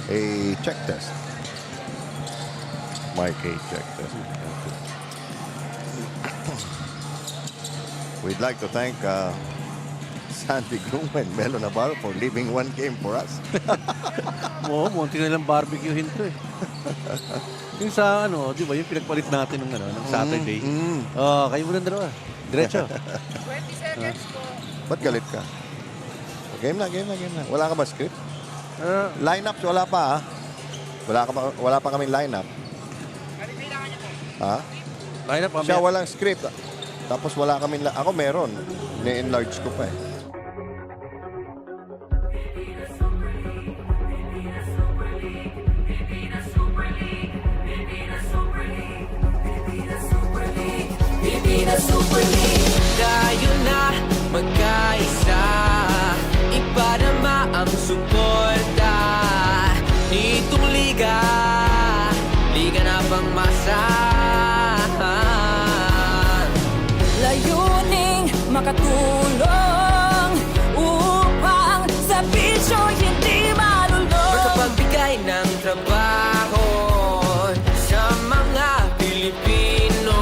a check test. Mike A check test. We'd like to thank Sandy Groom and Melo Navarro for leaving one game for us. Oo, munti na lang barbecuehin to eh. Yung sa ano, di ba, yung pinagpalit natin ng, ng Saturday. Kayo muna dalawa. Diretso. 20 seconds po. Ba't galit ka? Game na. Wala ka ba script? Lineups, wala pa wala pa kaming lineup. Kailangan niya po. Ha? Lineup, Siya walang script. Tapos wala kaming, ako meron. Ni-enlarge ko pa eh. Tayo na magkaisa, ipadama ang suporta nitong liga, liga na pangmasahan. Layuning makatulong upang sa bisyo hindi malulong. Makapagbigay ng trabaho sa mga Pilipino.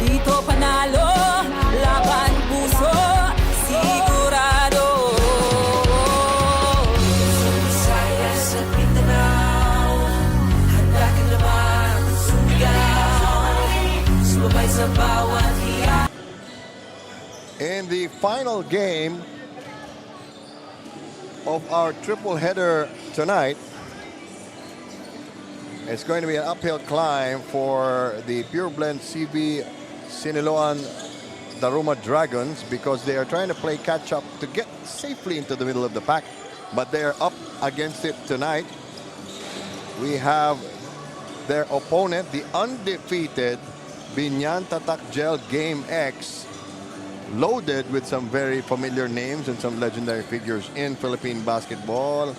Dito panalo, laban puso, sigurado. Sa Visayas at Mindanao, handa ka naman sumigaw, sumabay sa bawat hiya. In the final game of our triple header tonight, it's going to be an uphill climb for the PUREBLENDS CV SINILOAN Daruma Dragons because they are trying to play catch up to get safely into the middle of the pack, but they are up against it tonight. We have their opponent, the undefeated BIÑAN TATAK Gel Game X, loaded with some very familiar names and some legendary figures in Philippine basketball.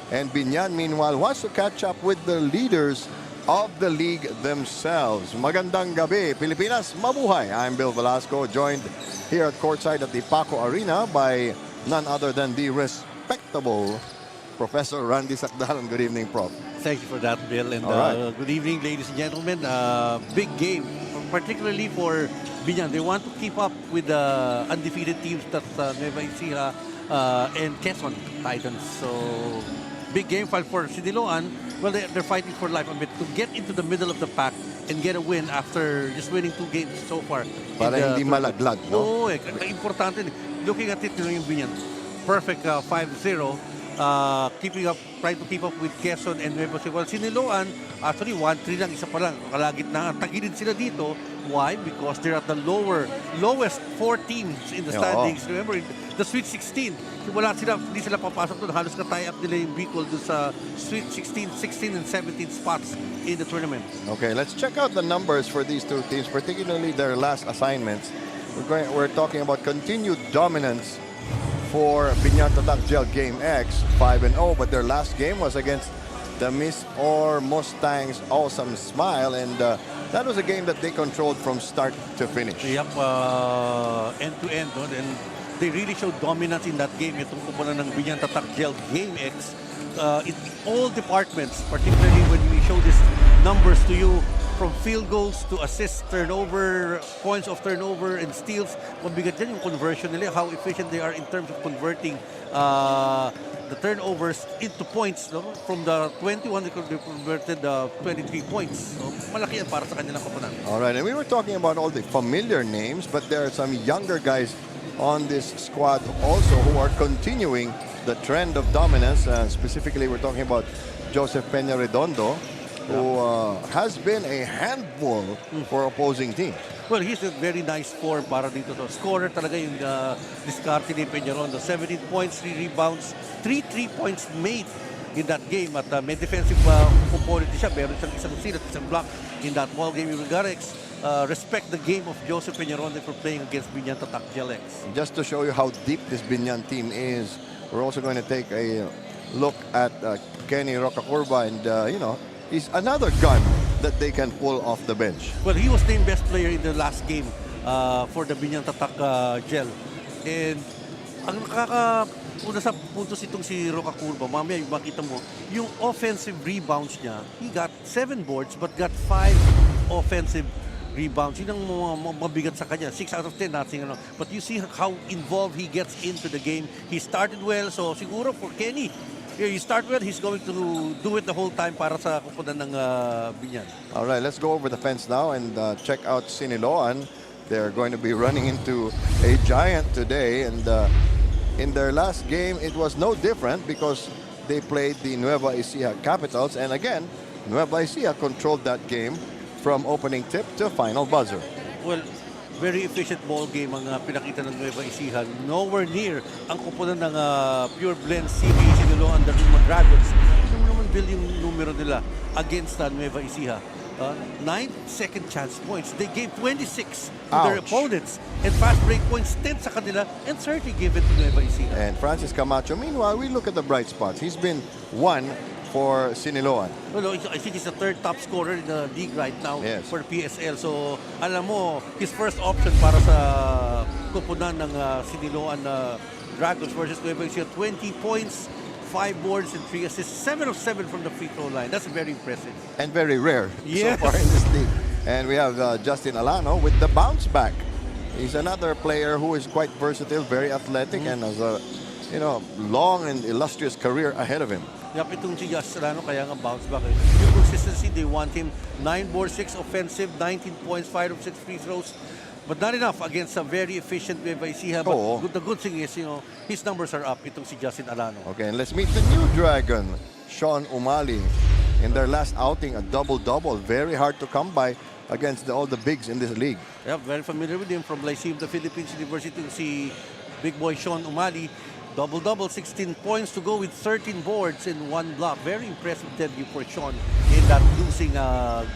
And BIÑAN, meanwhile, wants to catch up with the leaders of the league themselves. Magandang gabi, Pilipinas, mabuhay. I'm Bill Velasco, joined here at courtside at the Paco Arena by none other than the respectable Professor Randy Sakdalan. Good evening, Prof. Thank you for that, Bill. And All right. good evening, ladies and gentlemen. Big game, particularly for BIÑAN. They want to keep up with the undefeated teams that Nueva Ecija and Quezon Titans. So, big game file for Siniloan. Well, they're fighting for life a bit to get into the middle of the pack and get a win after just winning 2 games so far. Para hindi malaglag, no? Oo, importante. Looking at it, yung BIñAN, perfect 5-0. Trying to keep up with Quezon and Nueva Ecija. Well, Siniloan, actually 1-3 lang, isa pa lang. Kalagitnaan. Tagilid sila dito. Why? Because they're at the lowest 4 teams in the standings. Remember, in the Sweet 16, hindi sila papasok doon. Halos ka-tie up nila yung Bicol doon sa Sweet 16, 16, and 17 spots in the tournament. Okay, let's check out the numbers for these two teams, particularly their last assignments. We're talking about continued dominance for BIñAN TATAK Gel Game X, 5-0, but their last game was against the Miss or Mustangs Awesome Smile, and that was a game that they controlled from start to finish. Yep, end-to-end. No? And they really showed dominance in that game. Itong kupunan ng BIñAN TATAK Gel Game X. In all departments, particularly when we show these numbers to you, from field goals to assists, turnover, points of turnover, and steals. Mabigat yan yung conversion nila, how efficient they are in terms of converting the turnovers into points. No? From the 21, they converted 23 points. So, malaki yan para sa kanilang koponan. All right, and we were talking about all the familiar names, but there are some younger guys on this squad also who are continuing the trend of dominance. Specifically, we're talking about Joseph Peña Redondo, who has been a handful for opposing teams. Well, he's a very nice form para dito. So, scorer talaga yung diskarte ni Peña Redondo. 17 points, 3 rebounds, 3 3-points made in that game. At may defensive component siya. Meron siyang isang steal at isang block in that ball game. You gotta respect the game of Joseph Peña Redondo for playing against BIñAN TATAK Gel X. Just to show you how deep this BIñAN team is, we're also going to take a look at Kenny Rocacurva, and he's another gun that they can pull off the bench. Well, he was named best player in the last game for the BIñAN TATAK Gel. And ang una sa puntos itong si Roca Curva, mamaya makita mo, yung offensive rebounds niya, he got 7 boards but got 5 offensive rebounds. Yun ang mabigat sa kanya. 6 out of 10, nothing. But you see how involved he gets into the game. He started well, so siguro for Kenny, you start well, he's going to do it the whole time para sa kupunan ng Binyan. All right, let's go over the fence now and check out Siniloan. They're going to be running into a giant today, and in their last game, it was no different because they played the Nueva Ecija Capitals, and again, Nueva Ecija controlled that game from opening tip to final buzzer. Well, very efficient ball game ang pinakita ng Nueva Ecija. Nowhere near ang kupunan ng PUREBLENDS CV Siniloan Daruma Dragons. Ito naman build yung numero nila against Nueva Ecija. 9 second chance points. They gave 26 to their Ouch. opponents. And fast break points, 10 sa kanila. And 30 given to Nueva Ecija. And Francis Camacho, meanwhile, we look at the bright spots. He's been one for Siniloan. Well, I think he's the 3rd top scorer in the league right now for the PSL. So, alam mo, his first option para sa kupunan ng Siniloan Dragons versus Nueva Ecija, 20 points, 5 boards and 3 assists, 7 of 7 from the free throw line. That's very impressive. And very rare Yes. so far in this league. And we have Justin Alano with the bounce back. He's another player who is quite versatile, very athletic, and has a long and illustrious career ahead of him. Yap, itong si Justin Alano kaya nga bounce back. Yung consistency, they want him 9 boards, 6 offensive, 19 points, 5 of 6 free throws. But not enough against a very efficient Nueva Ecija. But the good thing is, his numbers are up. Itong si Justin Alano. Okay, and let's meet the new Dragon, Sean Umali. In their last outing, a double-double. Very hard to come by against all the bigs in this league. Yeah, very familiar with him from Lyceum, the Philippines University. Si big boy Sean Umali. Double-double, 16 points to go with 13 boards in 1 block. Very impressive debut for Sean in that losing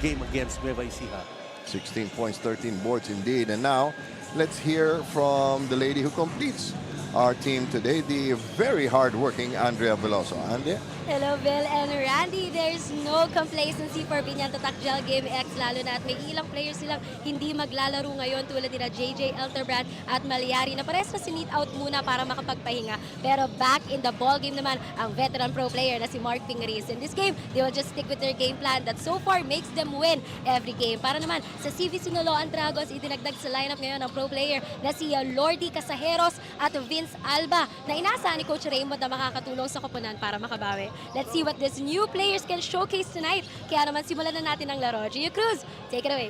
game against Nueva Ecija. 16 points, 13 boards indeed. And now, let's hear from the lady who completes our team today, the very hard-working Andrea Veloso. Andrea? Hello, Bill and Randy. There's no complacency for BIñAN TATAK Gel Game X, lalo na at may ilang players silang hindi maglalaro ngayon tulad nila JJ Elterbrand at Malyari na pares na sinit out muna para makapagpahinga. Pero back in the ball game naman ang veteran pro player na si Mark Pingris. In this game, they will just stick with their game plan that so far makes them win every game. Para naman sa CV Siniloan Dragons, idinagdag sa lineup ngayon ng pro player na si Lordy Casajeros at Vince Alba na inaasahan ni Coach Raymond na makakatulong sa koponan para makabawi. Let's see what these new players can showcase tonight. Kaya naman simulan na natin ang laro. Gio Cruz, take it away.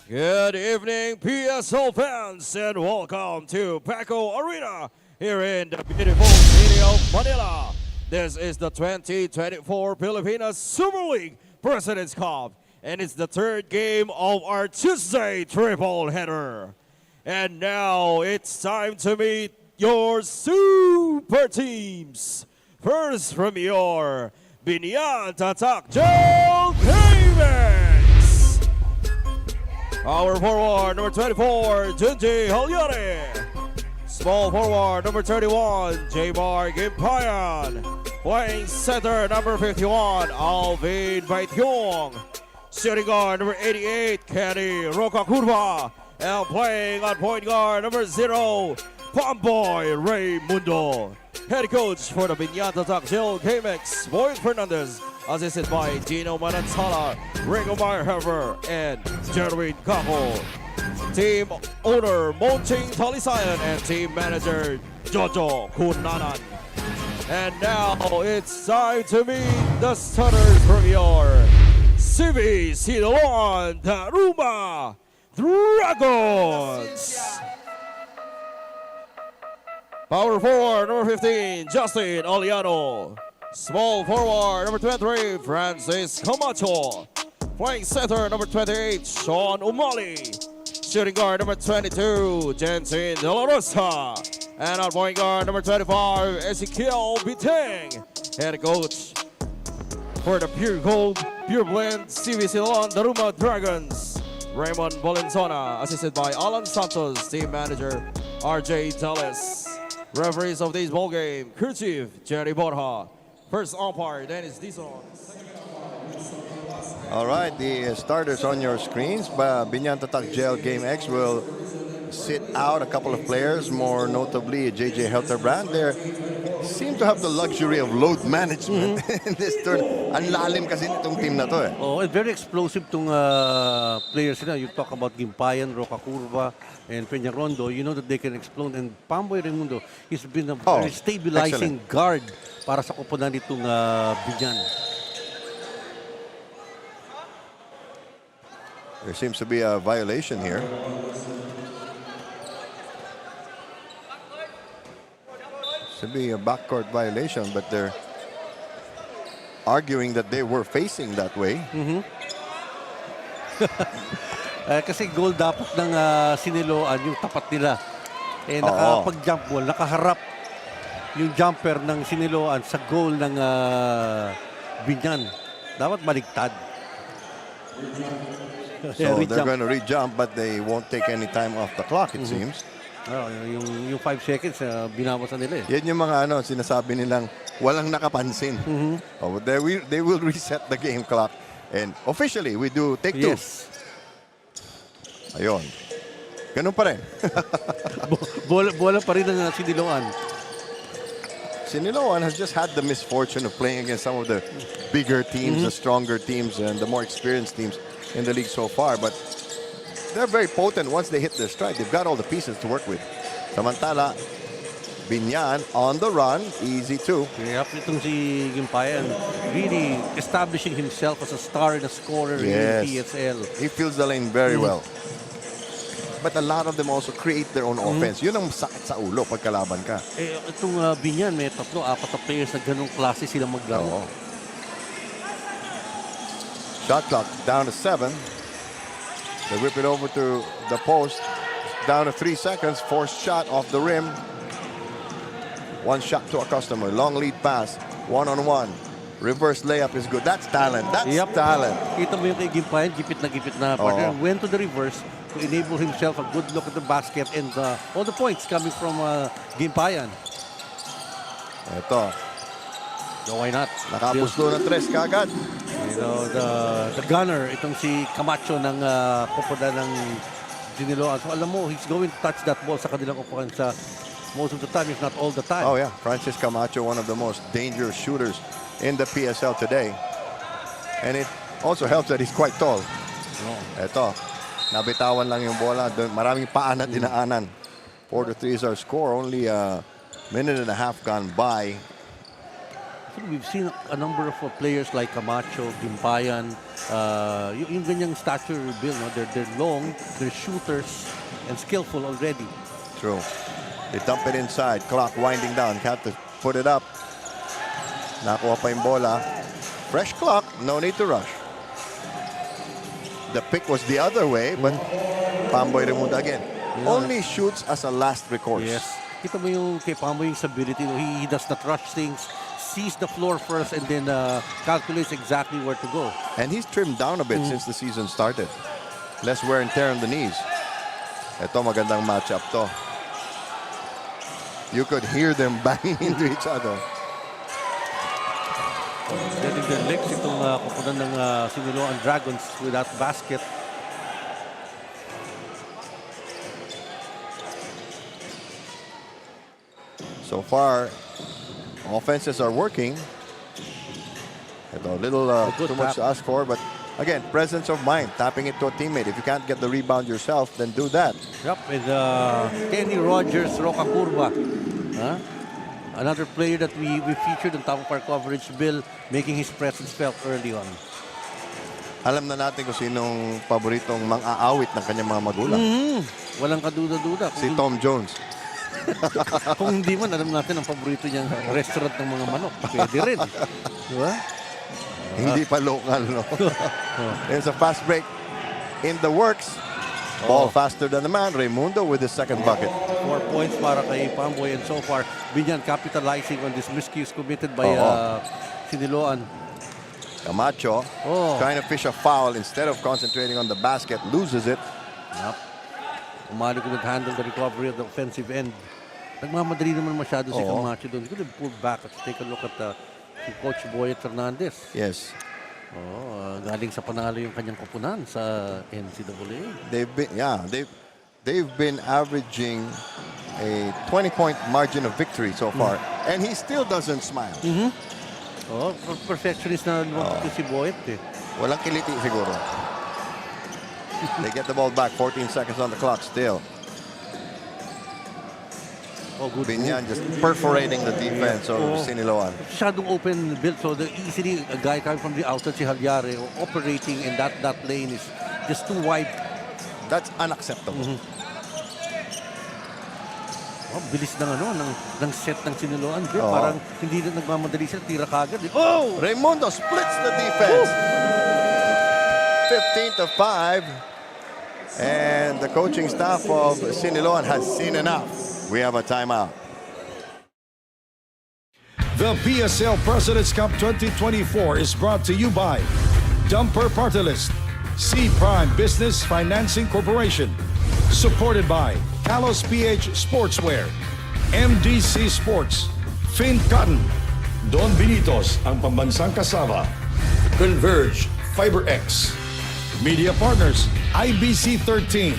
Good evening, PSL fans, and welcome to Paco Arena here in the beautiful city of Manila. This is the 2024 Pilipinas Super League President's Cup, and it's the 3rd game of our Tuesday triple header. And now it's time to meet your super teams. First from your BIÑAN TATAK Gamers. Power forward number 24, Junji Halyari. Small forward number 31, J-Bar Gimpayan. Playing center number 51, Alvin Baityong. Shooting guard number 88, Kenny Roca Curva. And playing on point guard number 0, Pamboy Raymundo. Head coach for the BIñAN TATAK Gel GameX, Boyd Fernandez, assisted by Gino Mananzala, Rico Meyerhofer, and Jerwin Capo. Team owner Monching Talisayan and team manager Jojo Kunanan. And now it's time to meet the starters from your CV Siniloan Daruma Dragons. Power forward number 15, Justin Oliano. Small forward number 23, Francis Camacho. Playing center number 28, Sean Umali. Shooting guard number 22, Jensen De La Rosa. And on point guard number 25, Ezekiel Biteng. Head coach for the Pure Gold, Pure Blend, CV Siniloan Daruma Dragons, Raymond Valenzuela, assisted by Alan Santos, team manager RJ Dallas. Referees of this ball game, crew chief Jerry Borja. First umpire, Dennis Dizon. Second umpire, All right, the starters on your screens. BIÑAN TATAK Gel Game X will sit out a couple of players, more notably JJ Helterbrand. They seem to have the luxury of load management in this turn. Ang lalim kasi nitong team na to eh. Oh, and very explosive tong players nila. You talk about Gimpayan, Roca Curva, and Peña Rondo. You know that they can explode. And Pamboy Raimundo, he's been a very stabilizing guard para sa koponan nitong BIÑAN. There seems to be a violation here. Should be a backcourt violation, but they're arguing that they were facing that way. Kasi goal dapat ng Siniloan, yung tapat nila. Eh, nakapag-jump ball, nakaharap yung jumper ng Siniloan sa goal ng BIÑAN. Dapat baligtad. So they're going to re-jump, but they won't take any time off the clock, it seems. Yung 5 seconds, binawasan nila eh. Yan yung mga sinasabi nilang walang nakapansin. They will reset the game clock. And officially, we do take two. Yes. Ayun. Ganun pa rin. Bola pa rin ng Siniloan. Siniloan has just had the misfortune of playing against some of the bigger teams, the stronger teams, and the more experienced teams in the league so far. But they're very potent once they hit their stride. They've got all the pieces to work with. Samantala, BIÑAN on the run, easy too. Yep, itong si Gimpayan really establishing himself as a star and a scorer in PSL. He fills the lane very well. But a lot of them also create their own offense. Yun ang sakit sa ulo pag kalaban ka. Eh, itong BIÑAN, may 3-4 na players na ganong klase sila maglaro. Shot clock down to 7. They whip it over to the post. Down to 3 seconds. Forced shot off the rim. One shot to a customer. Long lead pass. One-on-one. Reverse layup is good. That's talent. That's talent. Kita mo yung kay Gimpayan, gipit na partner. Went to the reverse to enable himself a good look at the basket and all the points coming from Gimpayan. Ito. So why not? Nakapuslo ng 3 kagad. You know, the gunner, itong si Camacho ng koponan ng Siniloan. So alam mo, he's going to touch that ball sa kanilang koponan sa most of the time, if not all the time. Oh yeah, Francis Camacho, one of the most dangerous shooters in the PSL today. And it also helps that he's quite tall. Ito, nabitawan lang yung bola. Maraming paan na dinaanan. 4-3 is our score. Only a minute and a half gone by. We've seen a number of players like Camacho, Gimpayan, yung ganyang stature build, no? They're long, they're shooters, and skillful already. True. They dump it inside. Clock winding down. Can't put it up. Nakuha pa yung bola. Fresh clock. No need to rush. The pick was the other way, but Pamboy Raimundo again. Only shoots as a last recourse. Yes. Kita mo yung kay Pamboy yung stability. He does not rush things. Sees the floor first and then calculates exactly where to go. And he's trimmed down a bit since the season started. Less wear and tear on the knees. Ito magandang matchup to. You could hear them banging into each other. Getting their legs itong koponan ng Siniloan Dragons with that basket. So far, offenses are working. Ito, a little too much to ask for, but again, presence of mind, tapping it to a teammate. If you can't get the rebound yourself, then do that. Yep, and Kenny Rogers, Roca Curva. Another player that we featured on top of our coverage, Bill, making his presence felt early on. Alam na natin kung sinong paboritong mang-aawit ng kanyang mga magulang. Walang kaduda-duda. Si Tom Jones. Kung hindi man, alam natin ang paborito niyang restaurant ng mga manok. Pwede rin. Diba? Hindi pa local, no? There's a fast break in the works. Ball faster than the man. Raimundo with his second bucket. 4 points para kay Pamboy, and so far, BIÑAN capitalizing on this miscues committed by Siniloan. Camacho trying to fish a foul instead of concentrating on the basket. Loses it. Yep. Umali ko handle the recovery of the offensive end. Nagmamadali naman masyado si Camacho doon. He could have pulled back. Let's take a look at si Coach Boyet Fernandez. Yes. Galing sa panalo yung kanyang koponan sa NCAA. They've been averaging a 20-point margin of victory so far, and he still doesn't smile. Perfectionist na si Boyet eh. Walang kiliti siguro. They get the ball back, 14 seconds on the clock still. Good BIÑAN just perforating the defense of Siniloan. Masyadong open build, so easily a guy coming from the outside, si Halyare, operating in that lane is just too wide. That's unacceptable. Bilis ng set ng Siniloan. Parang hindi na nagmamadali sila, tira kagad. Raimundo splits the defense. 15 to 5. And the coaching staff of Siniloan has seen enough. We have a timeout. The PSL President's Cup 2024 is brought to you by Dumper Party List, C Prime Business Financing Corporation, supported by Talos PH Sportswear, MDC Sports, Fin Cotton, Don Benitos, ang pambansang kasama, Converge, FiberX, Media Partners, IBC 13,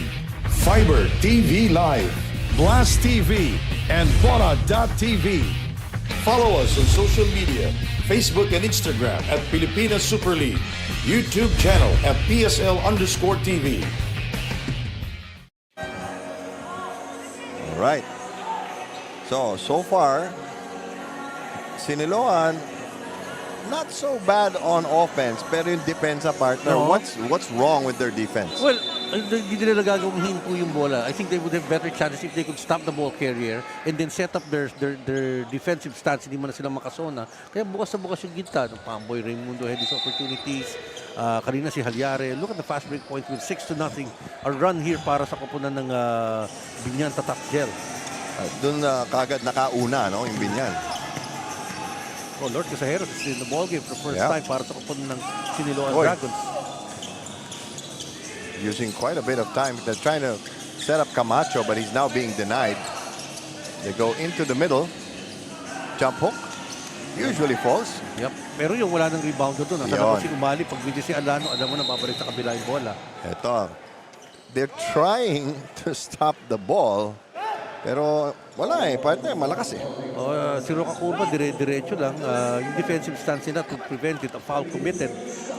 Fiber TV Live, Blast TV, and Bora.tv. Follow us on social media, Facebook and Instagram at Pilipinas Super League, YouTube channel at PSL_TV. All right. So far, Siniloan, not so bad on offense, pero yung defense partner, what's wrong with their defense? Well, hindi nila gagawin hinto yung bola. I think they would have better chances if they could stop the ball carrier and then set up their defensive stance. Hindi man na sila makasona. Kaya bukas na bukas yung ginta. Pamboy Raimundo had these opportunities. Kanina si Halyare. Look at the fast break point with 6-0. A run here para sa koponan ng BIÑAN TATAK Gel. Doon kagad nakauna, no, yung BIÑAN. Lord Casajeros is in the ball game for the first time para sa koponan ng Siniloan Dragons. Using quite a bit of time. They're trying to set up Camacho, but he's now being denied. They go into the middle. Jump hook. Usually falls. Yep. Pero yung wala ng rebound doon. Nasa labas si Umali. Pag hindi si Alano, alam mo na babalik sa kabila yung bola. Ito. They're trying to stop the ball. Pero wala eh. Partner, malakas eh. Si Roca Curva, diretso lang. Yung defensive stance nila to prevent it. A foul committed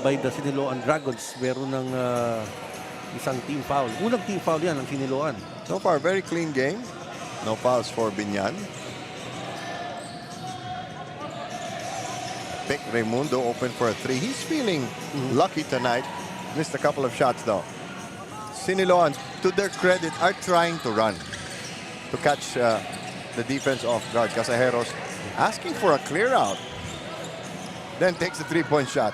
by the Siniloan Dragons. Meron ng isang team foul. Unang team foul yan ng Siniloan. So far, very clean game. No fouls for BIÑAN. Pick Raimundo open for a three. He's feeling lucky tonight. Missed a couple of shots though. Siniloan, to their credit, are trying to run to catch the defense off guard. Casajeros asking for a clear out. Then takes a three-point shot.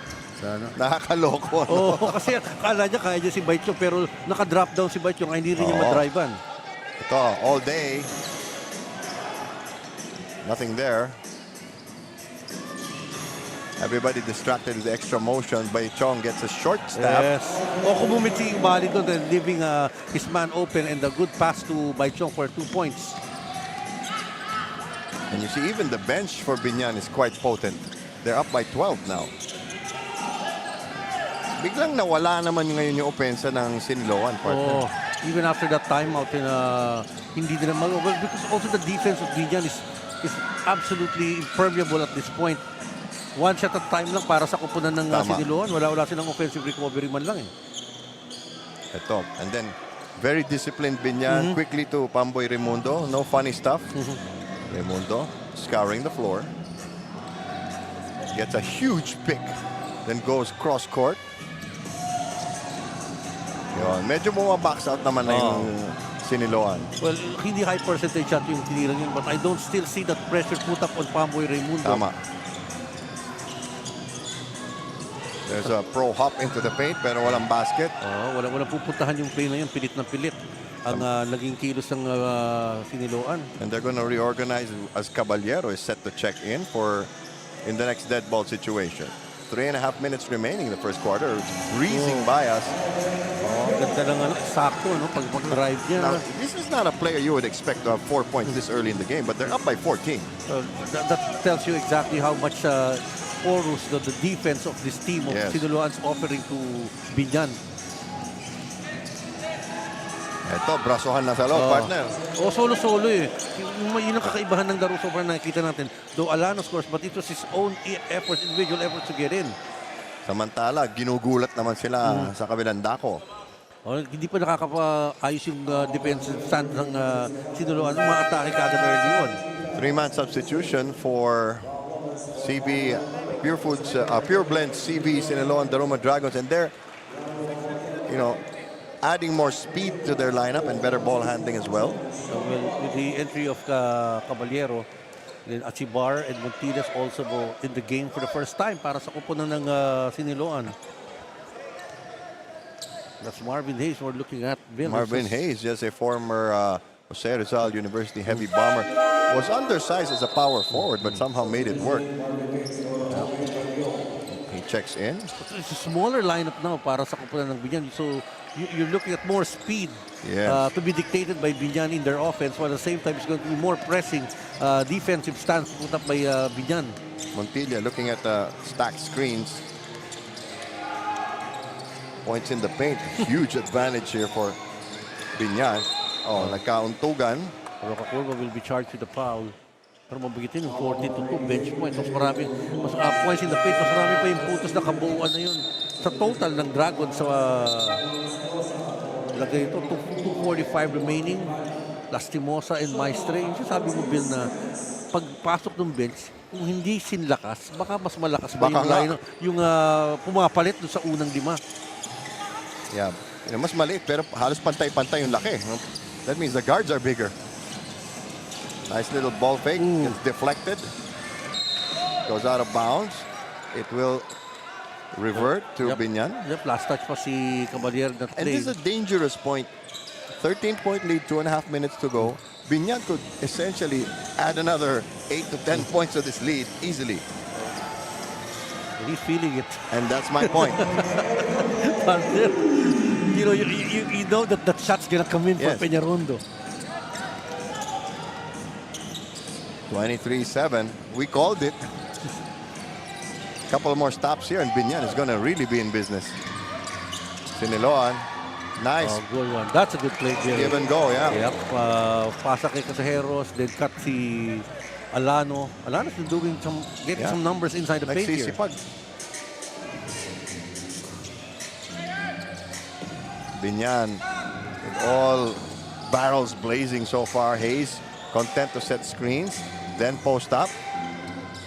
Nakakaloko. Kasi akala niya kaya niya si Baityo pero naka-drop down si Baityo kaya hindi rin niya madrivean. Ito, all day. Nothing there. Everybody distracted with the extra motion. Baichong gets a short stab. Yes. Kung bumiti yung bali doon and leaving his man open and a good pass to Baichong for 2 points. And you see even the bench for BIÑAN is quite potent. They're up by 12 now. Biglang nawala naman ngayon yung opensa ng Siniloan, partner. Even after that timeout, hindi nila well, because also the defense of BIÑAN is absolutely impermeable at this point. One shot at time lang para sa koponan ng Siniloan. Wala silang offensive recovery man lang eh. Ito. And then, very disciplined BIÑAN. Quickly to Pamboy Raimundo. No funny stuff. Raimundo scouring the floor. Gets a huge pick. Then goes cross court. Yun. Medyo bumabox out naman na yung Siniloan. Well, hindi high percentage shot yung tinira yun, but I don't still see that pressure put up on Pamboy Raimundo. Tama. There's a pro hop into the paint pero walang basket. Walang pupuntahan yung play na yun. Pilit na pilit ang naging kilos ng Siniloan. And they're going to reorganize as Caballero is set to check in the next dead ball situation. 3.5 minutes remaining in the first quarter. It's breezing by us. Ganda lang sakto, no? Pag drive niya. Now, this is not a player you would expect to have 4 points this early in the game, but they're up by 14. That tells you exactly how much porous the defense of this team of Yes. Siniloan's offering to Biñan. Ito, brasohan na sa loob, partner. O solo-solo eh. Yun ang kakaibahan ng laro sobrang nakikita natin. Though Alano scores, but it was his own efforts, individual efforts to get in. Samantala, ginugulat naman sila sa kabilang dako. Hindi pa nakakapaayos yung defensive stand ng Siniloan. Umaatake kagad early on. 3-man substitution for CB Pure Blends CB Siniloan Daruma Dragons, and they're, adding more speed to their lineup and better ball handling as well. Well, with the entry of Caballero, then Achibar and Montiles also go in the game for the first time para sa kupunan ng Siniloan. That's Marvin Hayes we're looking at. Marvin Hayes, just a former Jose Rizal University heavy bomber, was undersized as a power forward but somehow made it work. He checks in. It's a smaller lineup now para sa kupunan ng Biñan. So you're looking at more speed to be dictated by Biñan in their offense, while at the same time it's going to be more pressing defensive stance put up by Biñan. Montilla looking at the stacked screens. Points in the paint. Huge advantage here for Biñan. Nagkauntugan. Rocacorva will be charged with the foul. Pero mabigitin yung 40-2 bench points. Mas marami, points in the paint. Mas marami pa yung putos na kabuuan na yun. Sa total ng Dragon sa lagay ito, 245 remaining. Lastimosa and Maestre. Yung sabi mo, Bill, na pagpasok ng bench, kung hindi sinlakas, baka mas malakas pa yung pumapalit doon sa unang lima. Yeah. Mas maliit pero halos pantay-pantay yung laki. That means the guards are bigger. Nice little ball fake. Gets deflected. Goes out of bounds. It will revert to Biñan. Yep, last touch pa si Caballero. And this is a dangerous point. 13-point lead, 2.5 minutes to go. Biñan could essentially add another 8 to 10 points to this lead easily. He's feeling it. And that's my point. You know that shot's gonna come in for Peñarondo. 23-7. We called it. Couple more stops here and Biñan is gonna really be in business. Siniloan. Nice. Good one. That's a good play there. Give and go, yeah. Yep. Pasa kay Casajeros, then cut si Alano. Alano's been doing getting some numbers inside the paint here. Nagsisipag. Biñan with all barrels blazing so far. Hayes content to set screens, then post up,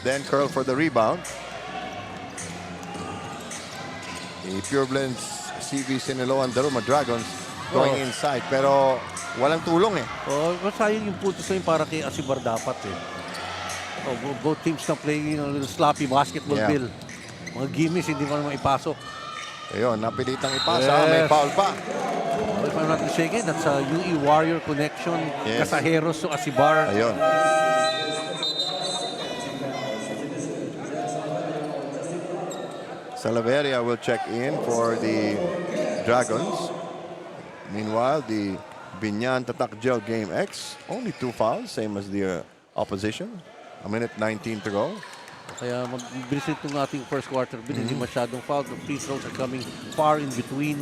then curl for the rebound. The Pure Blends CV Siniloan Daruma Dragons going inside, pero walang tulong eh. Sayang yung puntos na yun para kay Asibar dapat eh. Both teams na playing a little sloppy basketball, Bill. Mga gimmies hindi mo naman ipasok. Ayun, napilitang ipasa, may foul pa. If I'm not mistaken, that's a UE Warrior connection. Casajeros to Asibar. Ayun. Salaveria will check in for the Dragons. Meanwhile, the Biñan Tatak Gel Game X, only 2 fouls, same as the opposition. 1:19 to go. Kaya mabilis itong ating first quarter. Hindi masyadong foul. The free throws are coming far in between.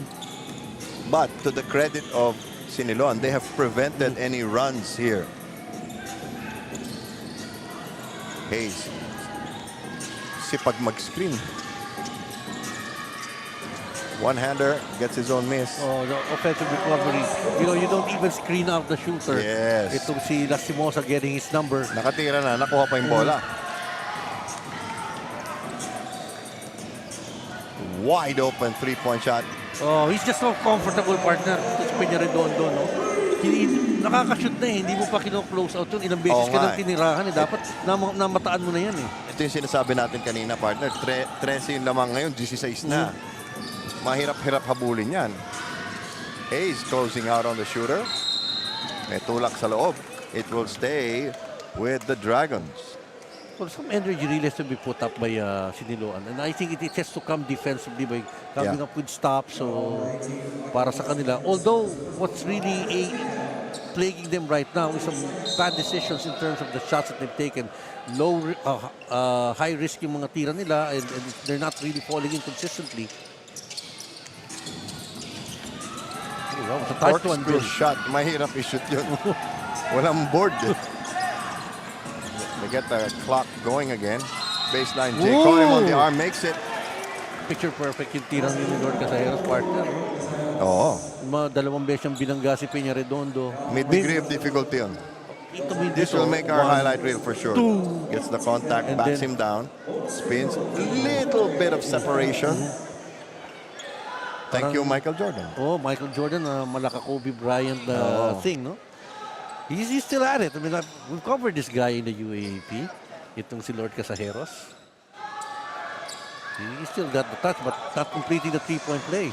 But to the credit of Siniloan, they have prevented any runs here. Hayes. Sipag mag-screen. One-hander gets his own miss. The offensive recovery. You don't even screen out the shooter. Yes. Itong si Lastimosa getting his number. Nakatira na, nakuha pa yung bola. Wide open three-point shot. He's just so comfortable, partner. Ito si Peñaredondo, no? Nakaka-shoot na eh. Hindi mo pa kino-close out yun. Ilang beses ka nang tinirahan eh. Dapat namataan mo na yan eh. Ito yung sinasabi natin kanina, partner. 13 yung lamang ngayon, 16 na. Mahirap-hirap habulin yan. Hayes closing out on the shooter. May tulak sa loob. It will stay with the Dragons. Well, some energy really has to be put up by Siniloan. And I think it has to come defensively by coming up with stops. So, para sa kanila. Although, what's really plaguing them right now is some bad decisions in terms of the shots that they've taken. Low, high risk yung mga tira nila, and they're not really falling in consistently. Wow, it's a tight one, Corkscrew Bill. shot. Mahirap i-shoot yun. Walang board. They get the clock going again. Baseline. Jay caught him on the arm. Makes it. Picture perfect yung tirang ni Lord Casajeros, partner. No? Oo. Mga dalawang beses siyang binangga si Peña Redondo. May degree of difficulty yun. This will make our highlight reel for sure. Gets the contact, And backs then- him down, spins. Little bit of separation. Thank you, Michael Jordan. Oh, Michael Jordan, malaka Kobe Bryant thing, no? He's still at it. I mean, we've covered this guy in the UAAP. Itong si Lord Casajeros. He still got the touch, but not completing the three-point play.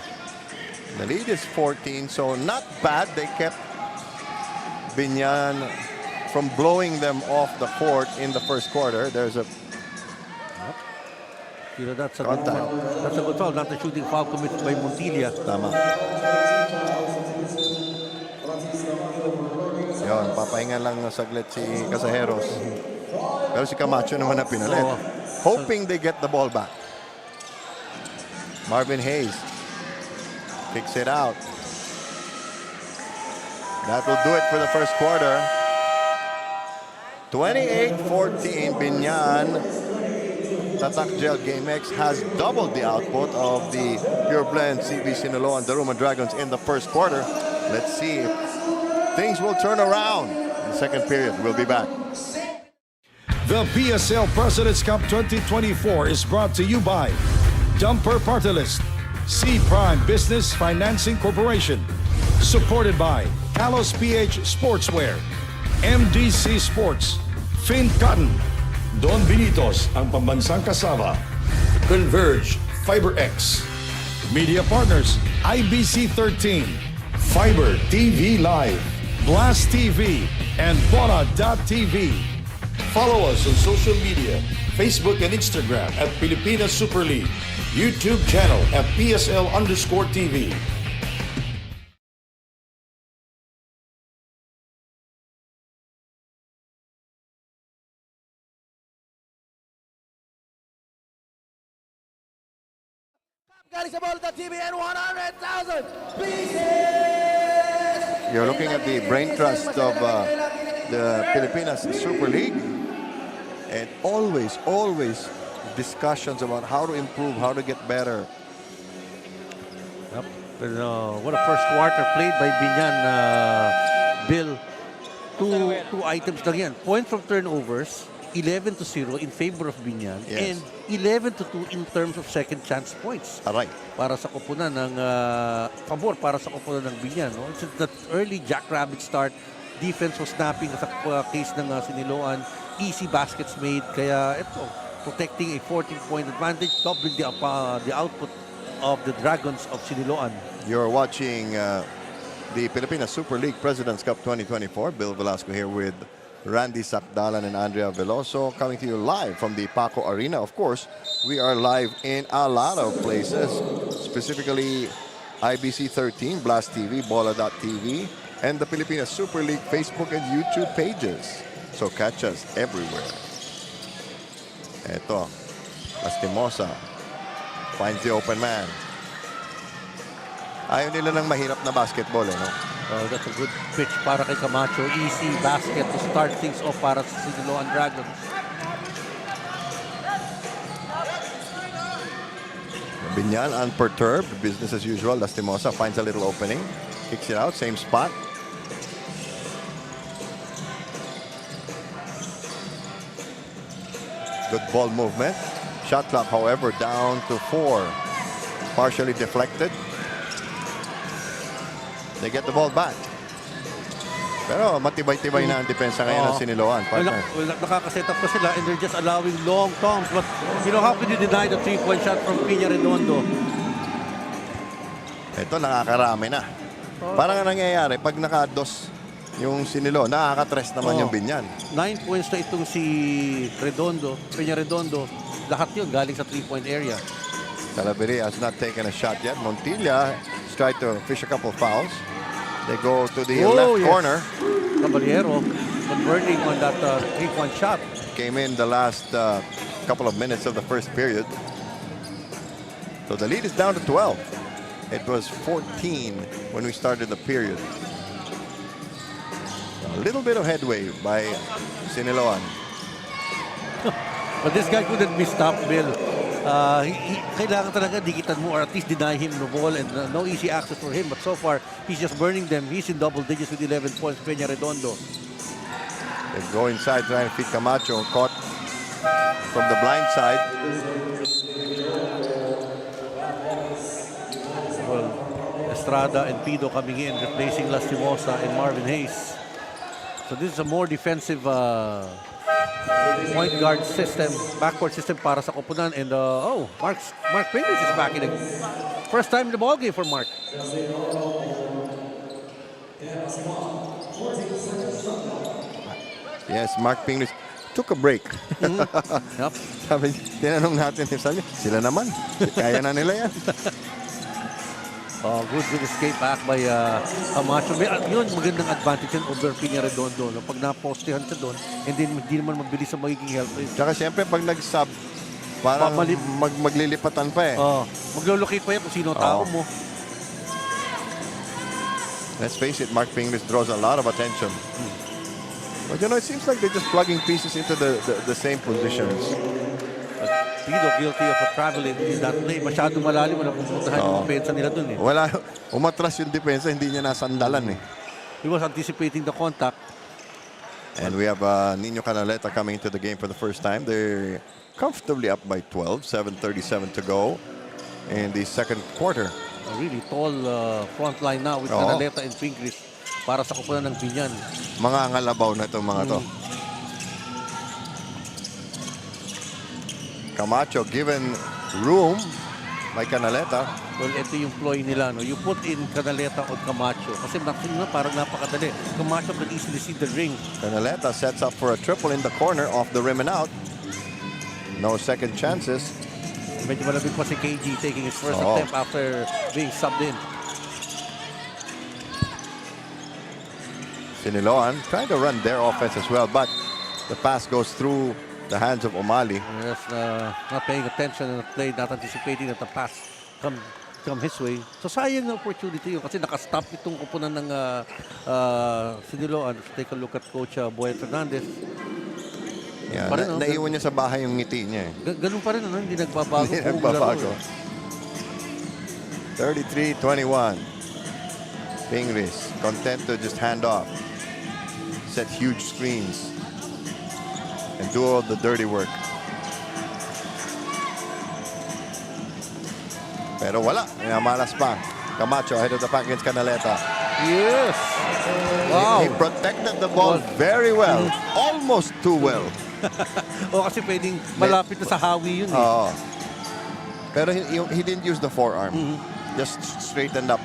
The lead is 14, so not bad. They kept Binyan from blowing them off the court in the first quarter. There's a You know, that's a good Contact. foul. That's a good foul. Not a shooting foul committed by Montilla. tama. Yun, papahinga lang ng saglit si Casajeros. Pero si Camacho naman na pinalit. Oo. Hoping they get the ball back. Marvin Hayes kicks it out. That will do it for the first quarter. 28-14, Binyan Tatak Gel Game X has doubled the output of the Pure Blend CB Sinaloan Daruma Dragons in the first quarter. Let's see if things will turn around in the second period. We'll be back. The PSL President's Cup 2024 is brought to you by Dumper Party List, C Prime Business Financing Corporation, supported by Kalos PH Sportswear, MDC Sports, Fin Cotton, Don Benitos, ang pambansang kasama, Converge, FiberX, Media Partners, IBC 13, Fiber TV Live, Blast TV, and Bola.tv. Follow us on social media, Facebook and Instagram at Pilipinas Super League, YouTube channel at PSL_TV. You're looking at the brain trust of the Pilipinas Super League. And always discussions about how to improve, how to get better. Yep. But, what a first quarter played by Binyan, Bill. Two items lang yan. Points from turnovers, 11-0 in favor of Binyan. Yes. And 11-2 in terms of second chance points. Aray. Para sa koponan ng pabor, para sa koponan ng Binyan. No? Since that early jackrabbit start, defense was snapping sa case ng Siniloan. Easy baskets made. Kaya ito, protecting a 14-point advantage, doubling the output of the Dragons of Siniloan. You're watching the Pilipinas Super League President's Cup 2024. Bill Velasco here with Randy Sakdalan and Andrea Veloso, coming to you live from the Paco Arena. Of course, we are live in a lot of places, specifically IBC 13, Blast TV, Bola.tv, and the Pilipinas Super League Facebook and YouTube pages. So catch us everywhere. Eto, Lastimosa finds the open man. Ayaw nila ng mahirap na basketball, no? That's a good pitch para kay Camacho. Easy basket to start things off para sa Siniloan Dragons. Binyan unperturbed, business as usual. Lastimosa finds a little opening, kicks it out, same spot. Good ball movement. Shot clock, however, down to 4. Partially deflected. They get the ball back. Pero matibay-tibay na ang depensa ngayon ng Siniloan, partner. Nakaka-set up pa sila and they're just allowing long toms. But, you know, how can you deny the three-point shot from Peña Redondo? Ito, nakakarami na. Parang ang nangyayari, pag nakados yung Sinilo, nakaka-tres naman yung Binyan. 9 points na itong si Redondo, Peña Redondo. Lahat yun galing sa three-point area. Talaveri has not taken a shot yet. Montilla has tried to fish a couple fouls. They go to the Oh, left yes. corner. Caballero converting on that 3-point shot. Came in the last couple of minutes of the first period. So the lead is down to 12. It was 14 when we started the period. A little bit of headway by Siniloan. But this guy couldn't be stopped, Bill. Kailangan talaga dikitan mo or at least deny him the ball and no easy access for him. But so far, he's just burning them. He's in double digits with 11 points. Peña Redondo. They go inside trying to feed Camacho. Caught from the blind side. Well, Estrada and Pido coming in, replacing Lastimosa and Marvin Hayes. So this is a more defensive point guard system, backcourt system para sa koponan. And Mark Pringles is back in the first time in the ball game for Mark. Yes, Mark Pinglis took a break. Yep. Sabi, tinanong natin, sabi, sila naman. Kaya na nila yan. Good escape back by Camacho. Yun, magandang advantage yan over Peña Redondo. No? Pag napostehan siya doon, and then hindi naman mabilis ang magiging help. Tsaka siyempre, pag nag-sub, parang maglilipatan pa eh. Maglo-locate pa yan kung sino tao mo. Let's face it, Mark Pinglis draws a lot of attention. But you know, it seems like they're just plugging pieces into the same positions. Pido guilty of traveling in that play. Masyado malalim na pupuntahan yung depensa nila dun eh. Wala, umatras yung depensa, hindi niya nasandalan eh. He was anticipating the contact. And we have Nino Canaleta coming into the game for the first time. They're comfortably up by 12, 7:37 to go in the second quarter. A really tall front line now with Canaleta and Pingris para sa koponan ng Binyan. Mga ngalabaw na itong mga to. Camacho given room by Canaleta. Well, ito yung ploy nila. No? You put in Canaleta or Camacho. Kasi parang napakadali. Camacho can easily see the ring. Canaleta sets up for a triple in the corner, off the rim and out. No second chances. Medyo malabig pa si KG taking his first attempt after being subbed in. Siniloan trying to run their offense as well, but the pass goes through the hands of Omali. Yes, not paying attention in the play, not anticipating that the pass come his way. So sayang na opportunity yun kasi nakastop itong kupunan ng Siniloan. Take a look at Coach Boy Fernandez. Yeah, naiwan niya sa bahay yung ngiti niya eh. Ganun pa rin, ano? Hindi nagbabago. Hindi nagbabago. 33-21. Pingris content to just hand off. Set huge screens and do all the dirty work. Pero wala. Malas pa. Camacho ahead of the pack against Canaleta. Yes! Wow! He protected the ball very well. Almost too well. Kasi pwedeng malapit na sa hawi yun eh. Pero he didn't use the forearm. Just straightened up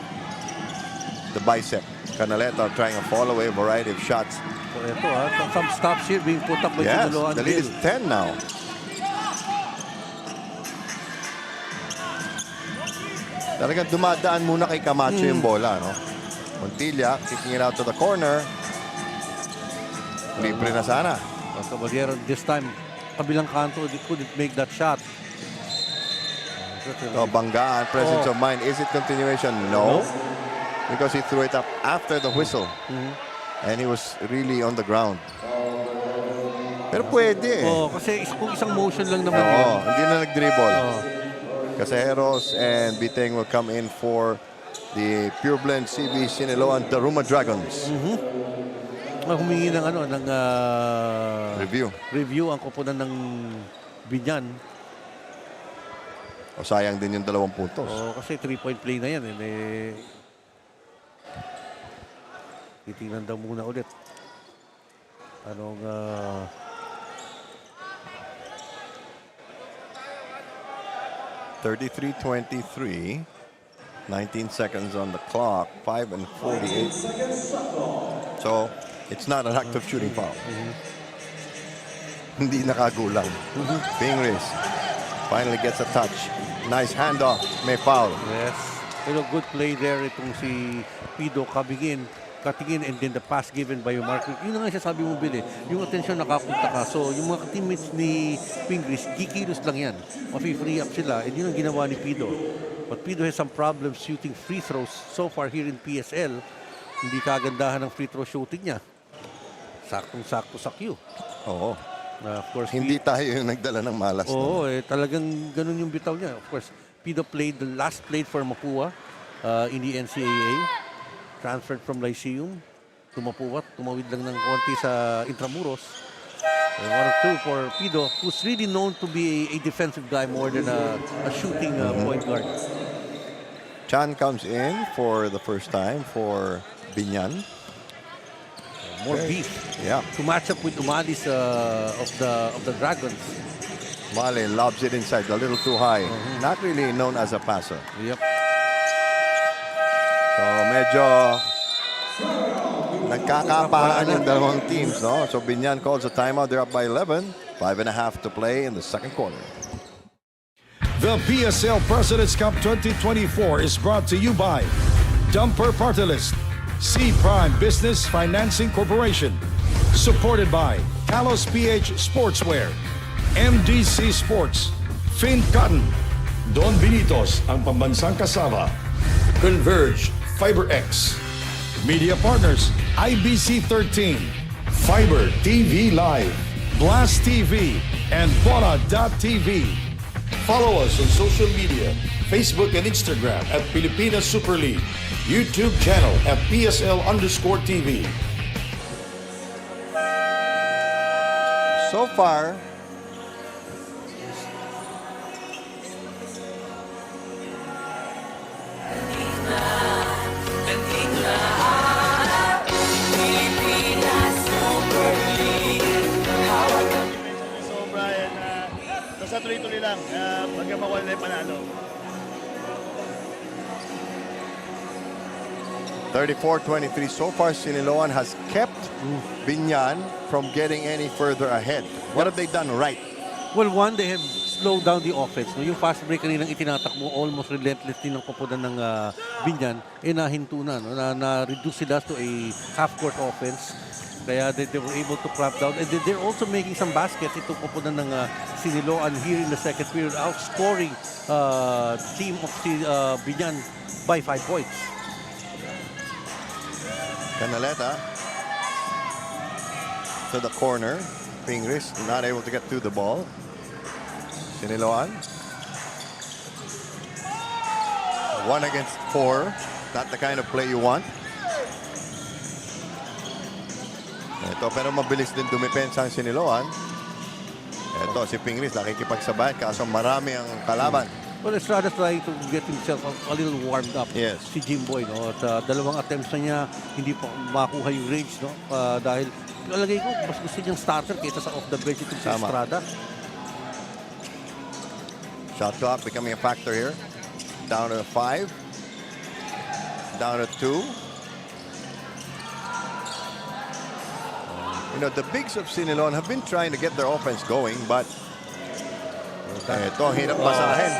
the bicep. Canaleta trying a fall away, variety of shots. So ito some stops here being put up by Siniloan. The lead is 10 now. Talagang dumadaan muna kay Camacho yung bola, no? Montilla kicking it out to the corner. Libre na sana. Caballero this time, kabilang kanto, they couldn't make that shot. Banggaan, presence of mind. Is it continuation? No. Because he threw it up after the whistle. And he was really on the ground. Pero pwede eh. Kasi kung isang motion lang naman hindi na nag-dribble. Caseros and Biteng will come in for the Pureblend CB Siniloan Daruma Dragons. Humingi ng Review ang koponan ng Binyan. Sayang din yung 2 puntos. Kasi 3-point play na yan. Titingnan daw muna ulit. Anong 33-23. 19 seconds on the clock. 5 and 48. So, it's not an active shooting foul. Hindi nakagulang. Pingris finally gets a touch. Nice handoff. May foul. Yes. Pero good play there itong si Pido coming in, cutting in, and then the pass given by Marco. Yun na nga siya sabi mo, Billy. Yung attention nakapunta ka. So, yung mga teammates ni Pingris, kikilos lang yan. Mafi-free up sila. And yun ang ginawa ni Pido. But Pido has some problems shooting free throws so far here in PSL. Hindi kagandahan ng free throw shooting niya. Saktong-sakto sa Q. Oo. Of course, Hindi tayo yung nagdala ng malas. Oo, talagang ganun yung bitaw niya. Of course, Pido played the last played for Mapua in the NCAA. Transferred from Lyceum to Mapua. Tumawid lang ng konti sa Intramuros. 1-2 for Pido, who's really known to be a defensive guy more than a shooting point guard. Chan comes in for the first time for Binyan. More beef Yeah. to match up with Umalis of the Dragons. Male lobs it inside, a little too high. Not really known as a passer. Yep. So medyo nagkakapaan yung dalawang teams, no? So Binyan calls a timeout. They're up by 11. 5.5 to play in the second quarter. The PSL President's Cup 2024 is brought to you by Dumper Party List, C Prime Business Financing Corporation, supported by Talos PH Sportswear, MDC Sports, Fin Cotton, Don Binitos, ang pambansang kasama, Converge FiberX, Media Partners, IBC 13, Fiber TV Live, Blast TV, and Bola.tv. Follow us on social media, Facebook and Instagram at Pilipinas Super League, YouTube channel at PSL_TV. So far, Sobra yan. Basta tuloy-tuloy lang. Pagka mawala na yung panalo. 34-23. So far, Siniloan has kept Binyan from getting any further ahead. What have they done right? Well, one, they have slowed down the offense. No? Yung fast break kaninang itinatakbo, almost relentlessly ng koponan ng Binyan, nahinto na. No? Na-reduce sila to a half-court offense. Kaya they were able to clamp down. And they're also making some baskets. Itong koponan ng Siniloan here in the second period, outscoring team of Binyan by 5 points. Canaleta to the corner. Pingris not able to get through the ball. Siniloan. 1 against 4. Not the kind of play you want. Ito, pero mabilis din dumipensa ang Siniloan. Ito, si Pingris nakikipagsabayan kaso marami ang kalaban. Well, Estrada trying to get himself a little warmed up. Yes. Si Jimboy, no? At dalawang attempts na niya, hindi pa makuha yung range, no? Dahil, alagay ko, mas gusto niyang starter kaysa sa off the bench itong si Tama. Estrada. Shot clock becoming a factor here. Down to 5. Down to 2. You know, the bigs of Siniloan have been trying to get their offense going, but ito, hirap basahin.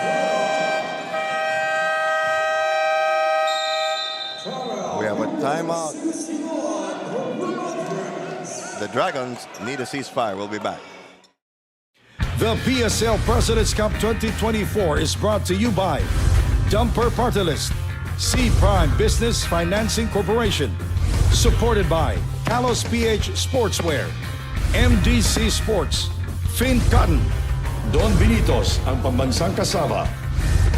We have a timeout. The Dragons need a ceasefire. We'll be back. The PSL President's Cup 2024 is brought to you by Dumper Party List, C Prime Business Financing Corporation, supported by Talos PH Sportswear, MDC Sports, Fin Cotton, Don Binitos, ang pambansang kasama,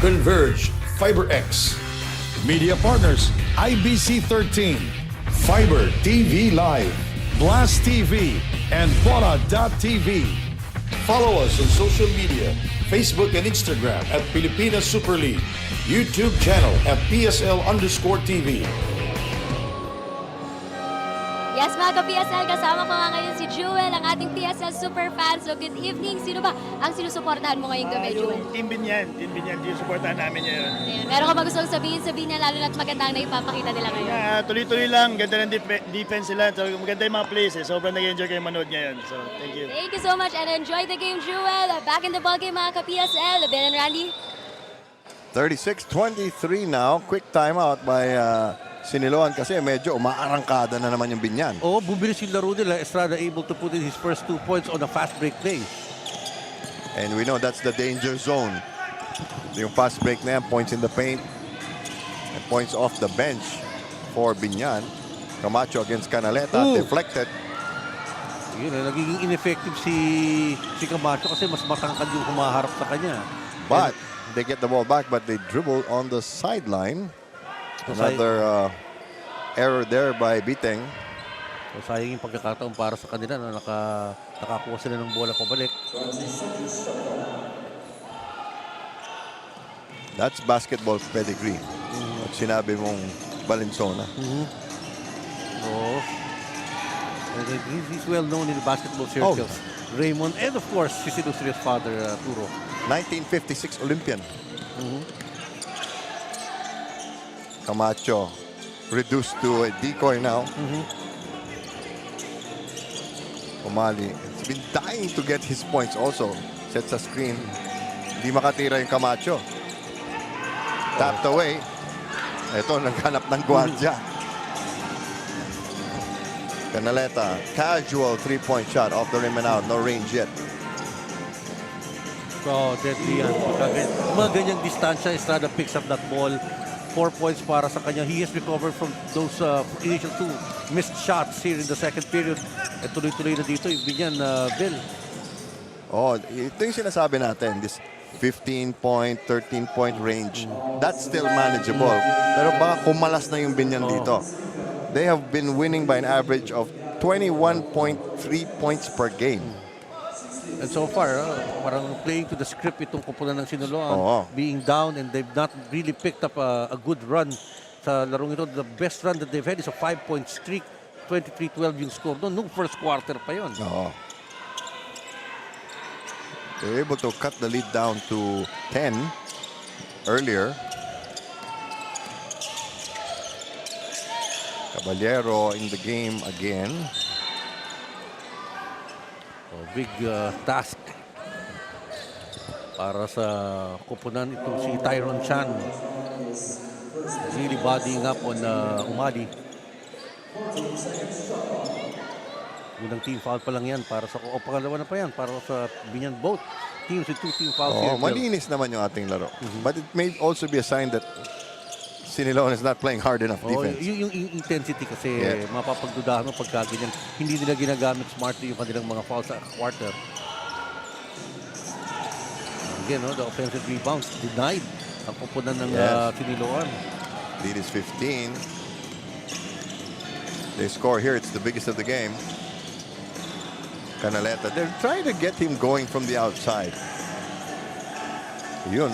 Converge FiberX, Media Partners, IBC 13, Fiber TV Live, Blast TV, and Bola.tv. Follow us on social media, Facebook and Instagram at Pilipinas Super League, YouTube channel at PSL_TV. Yes, mga ka-PSL, kasama ko nga ngayon si Jewel, ang ating PSL super fan. So, good evening. Sino ba ang sinusuportahan mo ngayong gabi, Jewel? Yung Team Binyan, yung supportahan namin ngayon. Ayan. Meron ka ba gustong sabihin niya, lalo na't maganda ang naipapakita nila ngayon? Tuloy-tuloy lang, ganda ng defense nila. So, maganda yung mga plays. Sobrang nag-enjoy kayo manood ngayon. So, thank you. Thank you so much and enjoy the game, Jewel. Back in the ball game, mga ka-PSL. Ben and Randy. 36-23 now. Quick timeout by Siniloan kasi medyo umaarangkada na naman yung Binyan. Oo, bumilis yung laro nila. Estrada able to put in his first 2 points on a fast break play. And we know that's the danger zone. Yung fast break na yan, points in the paint. And points off the bench for Binyan. Camacho against Canaleta, deflected. Yun, nagiging ineffective si Camacho kasi mas matangkad yung humaharap sa kanya. But they get the ball back, but they dribble on the sideline. Another error there by Biteng. So, sayang yung pagkakataon para sa kanila na nakakuha sila ng bola pabalik. That's basketball pedigree. At sinabi mong Valenzuela. Oo. And he's well known in the basketball circles. Raymond and of course, his illustrious father, Turo. 1956 Olympian. Camacho reduced to a decoy now. Umali, it's been dying to get his points also. Sets a screen. Hindi makatira yung Camacho. Tapped away. Ito, naghanap ng gwardiya. Canaleta, casual three-point shot off the rim and out. No range yet. So, deadly yan. Mga ganyang distansya, Estrada picks up that ball. 4 points para sa kanya. He has recovered from those initial 2 missed shots here in the second period. At tuloy-tuloy na dito yung Binyan, Bill. Oh, ito yung sinasabi natin. This 15-point, 13-point range. That's still manageable. Pero baka kumalas na yung Binyan dito. They have been winning by an average of 21.3 points per game. And so far, parang playing to the script itong kupunan ng Siniloan. Being down and they've not really picked up a good run sa larong ito. The best run that they've had is a 5-point streak. 23-12 yung score. Nung first quarter pa yun. They're able to cut the lead down to 10 earlier. Caballero in the game again. Big task para sa kupunan itong si Tyron Chan. Really bodying up on Umali. Unang team foul pa lang yan para sa pangalawa na pa yan para sa Binyan. Both teams with 2 team fouls. Malinis naman yung ating laro. But it may also be a sign that Siniloan is not playing hard enough defense. Yung intensity kasi mapapagdudahan mo pagka ganyan. Hindi nila ginagamit smartly yung kanilang mga fouls sa quarter. Again, the offensive rebounds denied ang kupunan ng Siniloan. Lead is 15. They score here. It's the biggest of the game. Canaleta. They're trying to get him going from the outside. Yun.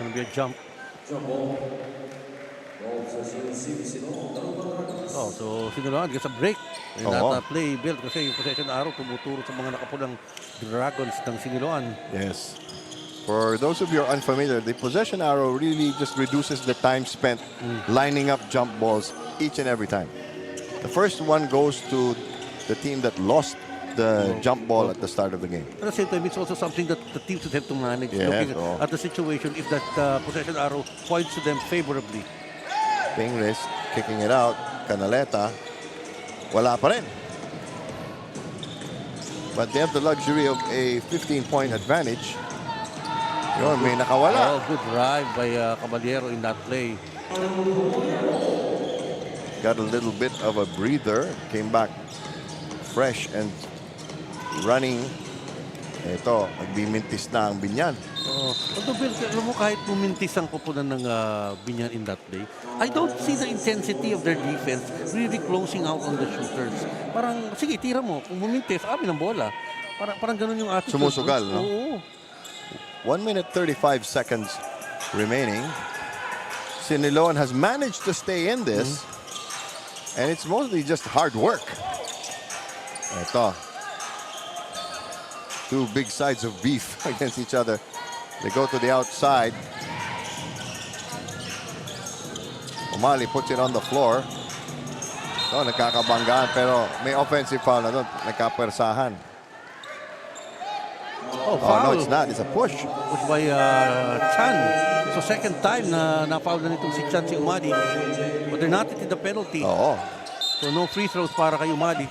Gonna be a jump. So Siniloan gets a break in that play build kasi yung possession arrow tumuturo sa mga nakapulang Dragons ng Siniloan. Yes. For those of you who are unfamiliar, the possession arrow really just reduces the time spent lining up jump balls each and every time. The first one goes to the team that lost the jump ball at the start of the game. At the same time, it's also something that the teams would have to manage. Looking at the situation, if that possession arrow points to them favorably. Pingris kicking it out. Canaleta. Wala pa rin. But they have the luxury of a 15-point advantage. Yun, may nakawala. Good drive by Caballero in that play. Got a little bit of a breather. Came back fresh and running. Ito, nagbimintis na ang Binyan. Although, Bill, alam mo, kahit pumintis ang kupunan ng Binyan in that play, I don't see the intensity of their defense really closing out on the shooters. Parang, sige, tira mo. Kung pumintis, amin ang bola. Parang ganun yung attitude. Sumusugal, no? Oo. 1 minute 35 seconds remaining. Siniloan has managed to stay in this. And it's mostly just hard work. Ito. 2 big sides of beef against each other. They go to the outside. Umali puts it on the floor. So, nagkakabanggaan pero may offensive foul na doon. Nagkapersahan. Oh, Oh, foul. no, it's not. It's a push. Push by Chan. So second time na na-foul na nitong si Chan si Umali. But they're not in the penalty. Oo. So no free throws para kay Umali.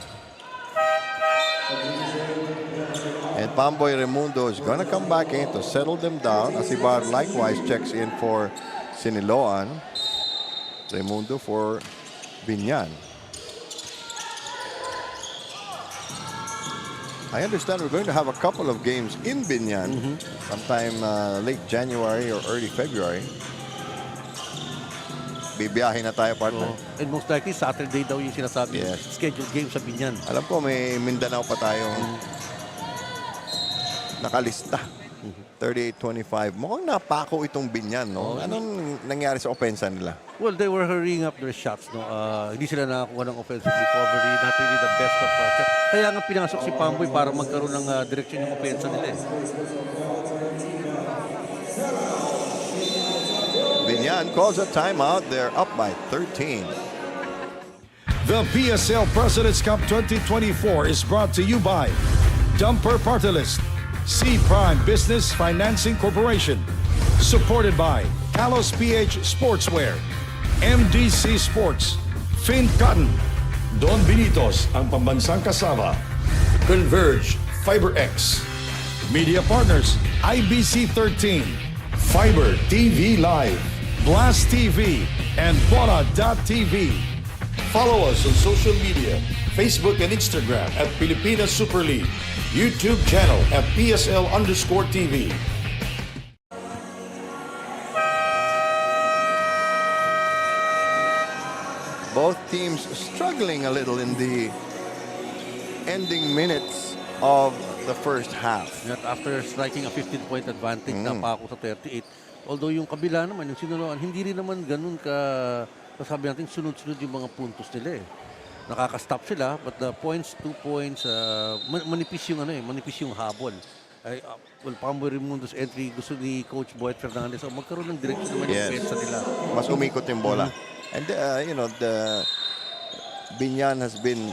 And Pamboy Raimundo is gonna come back in to settle them down. Asibar likewise checks in for Siniloan. Raimundo for Binyan. I understand we're going to have a couple of games in Binyan sometime late January or early February. Bibiyahin na tayo, partner. And most likely Saturday daw yung sinasabi. Yes. Scheduled game sa Binyan. Alam ko may Mindanao pa tayong nakalista. 38-25. Mukhang napako itong Binyan, no? Anong nangyari sa opensa nila? Well, they were hurrying up their shots. No? Hindi sila nakakuha ng offensive recovery. Not really the best of shots. Kaya nga pinasok si Pamboy para magkaroon ng direksyon yung offensa nila. Binyan calls a timeout. They're up by 13. The PSL President's Cup 2024 is brought to you by Dumper Party List, C Prime Business Financing Corporation, supported by Kalos PH Sportswear, MDC Sports, Fin Cotton, Don Benitos ang pambansang kasama, Converge FiberX, Media Partners, IBC 13, Fiber TV Live, Blast TV, and Bola.tv. Follow us on social media, Facebook and Instagram at Pilipinas Super League, YouTube channel at PSL_TV. Both teams struggling a little in the ending minutes of the first half. At after striking a 15-point advantage, napako sa 38. Although yung kabila naman, yung Siniloan, hindi rin naman ganun sabi natin, sunod-sunod yung mga puntos nila eh. Nakaka-stop sila, but the points, 2 points, manipis yung manipis yung habol. Well, Pamboy Raimundo's entry, gusto ni Coach Boyd Fernandez, magkaroon ng direksyon naman yung pesa nila. Mas umikot yung bola. And, you know, the Binyan has been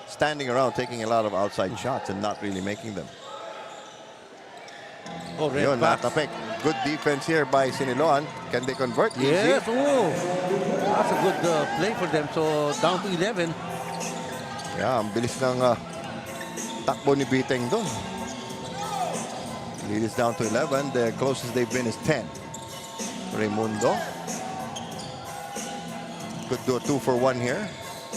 standing around taking a lot of outside shots and not really making them. Oh, red Yun, backs. natapik. Good defense here by Siniloan. Can they convert? Yes, Easy. that's a good play for them. So, down to 11. Yeah, ang bilis ng takbo ni Biteng doon. Lead is down to 11. The closest they've been is 10. Raimundo. Could do a 2-for-1 here.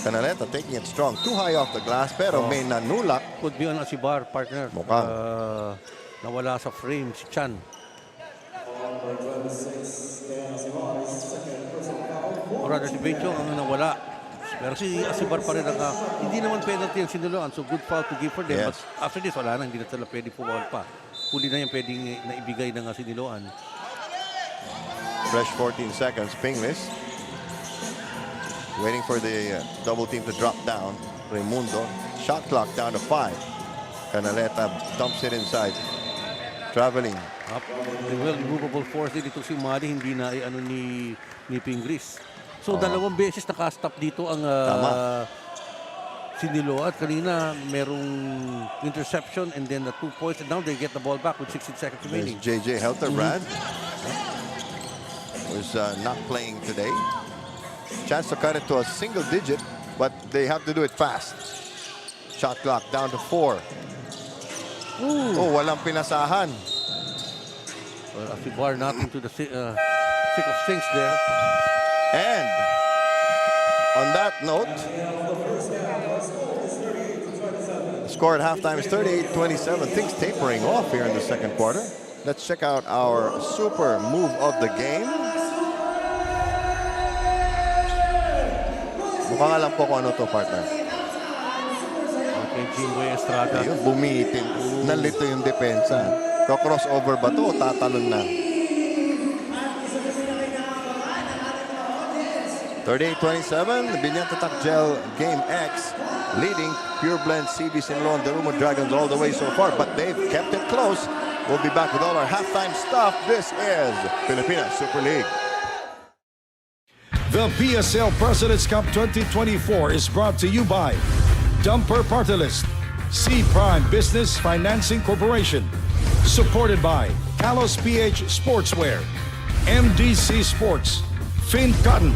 Canaleta taking it strong. Too high off the glass, pero may nanulak. Could be on Asibar, partner. Mukhang. Nawala sa frame si Chan. O rather, si Benchong ang nawala. Pero si Asibar pa rin hindi naman penalty ang Siniloan. So good foul to give for them. Yes. But after this, wala na. Hindi na sila pwede foul pa. Huli na yung pwedeng naibigay ng Siniloan. Fresh 14 seconds. Pingless. Waiting for the double team to drop down. Raimundo. Shot clock down to 5. Canaleta dumps it inside. Traveling. Up. Well, movable force din ito si Mali, hindi na ni Pingris. So, dalawang beses nakastop dito ang Siniloan. At kanina, merong interception and then the 2 points. And now they get the ball back with 16 seconds There's remaining. JJ Helterbrand. Was not playing today. Chance to cut it to a single digit, but they have to do it fast. Shot clock down to 4. Oh, walang pinasahan. Well, Asibar not into the thick of things there. And on that note, the score at halftime is 38-27. Things tapering off here in the second quarter. Let's check out our super move of the game. Mukhang alam ko kung ano to, partner. Okay, Jimboy Estrada. Ayun, bumitin. Nalito yung depensa. Crossover ba to o tatalon na? 38-27, the BIÑAN TATAK Gel Game X leading PUREBLENDS CB SINILOAN DARUMA Dragons all the way so far, but they've kept it close. We'll be back with all our halftime stuff. This is Pilipinas Super League. The PSL President's Cup 2024 is brought to you by Dumper Party List, C Prime Business Financing Corporation, Supported by Kalos PH Sportswear, MDC Sports, Fin Cotton,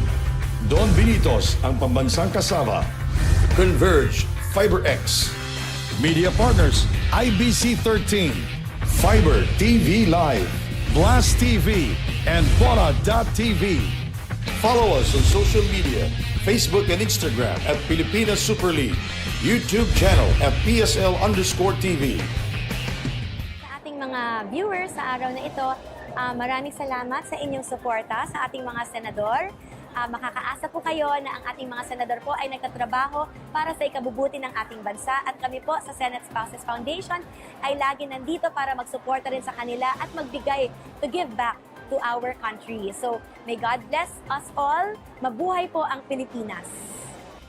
Don Benitos ang pambansang kasama, Converge FiberX, Media Partners, IBC 13, Fiber TV Live, Blast TV, and Bora.tv. Follow us on social media, Facebook and Instagram at Pilipinas Super League, YouTube channel at PSL_TV. Sa ating mga viewers sa araw na ito, maraming salamat sa inyong suporta sa ating mga senador. Makakaasa po kayo na ang ating mga senador po ay nagtatrabaho para sa ikabubuti ng ating bansa at kami po sa Senate Spouses Foundation ay lagi nandito para magsuporta rin sa kanila at magbigay to give back to our country. So, may God bless us all. Mabuhay po ang Pilipinas.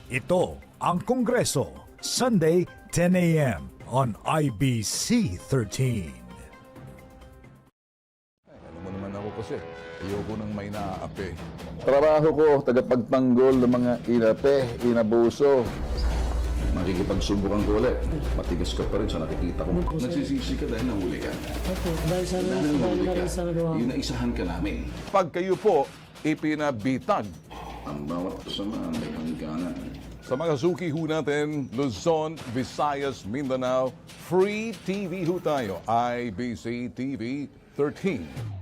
Ito ang Kongreso, Sunday, 10 a.m. on IBC 13. Alam mo naman ako kasi, ayoko nang may naaapi. Trabaho ko, tagapagtanggol ng mga inape, inabuso. Makikipagsubukan ko ulit. Matigas ka pa rin sa nakikita ko. Nagsisisi ka dahil nahuli ka. Dahil sa nagawa. Yung naisahan ka namin. Pag kayo po ipinabitag, ang bawat kasama may pangganan. Sa mga suki ho natin, Luzon, Visayas, Mindanao, free TV ho tayo. IBC TV 13.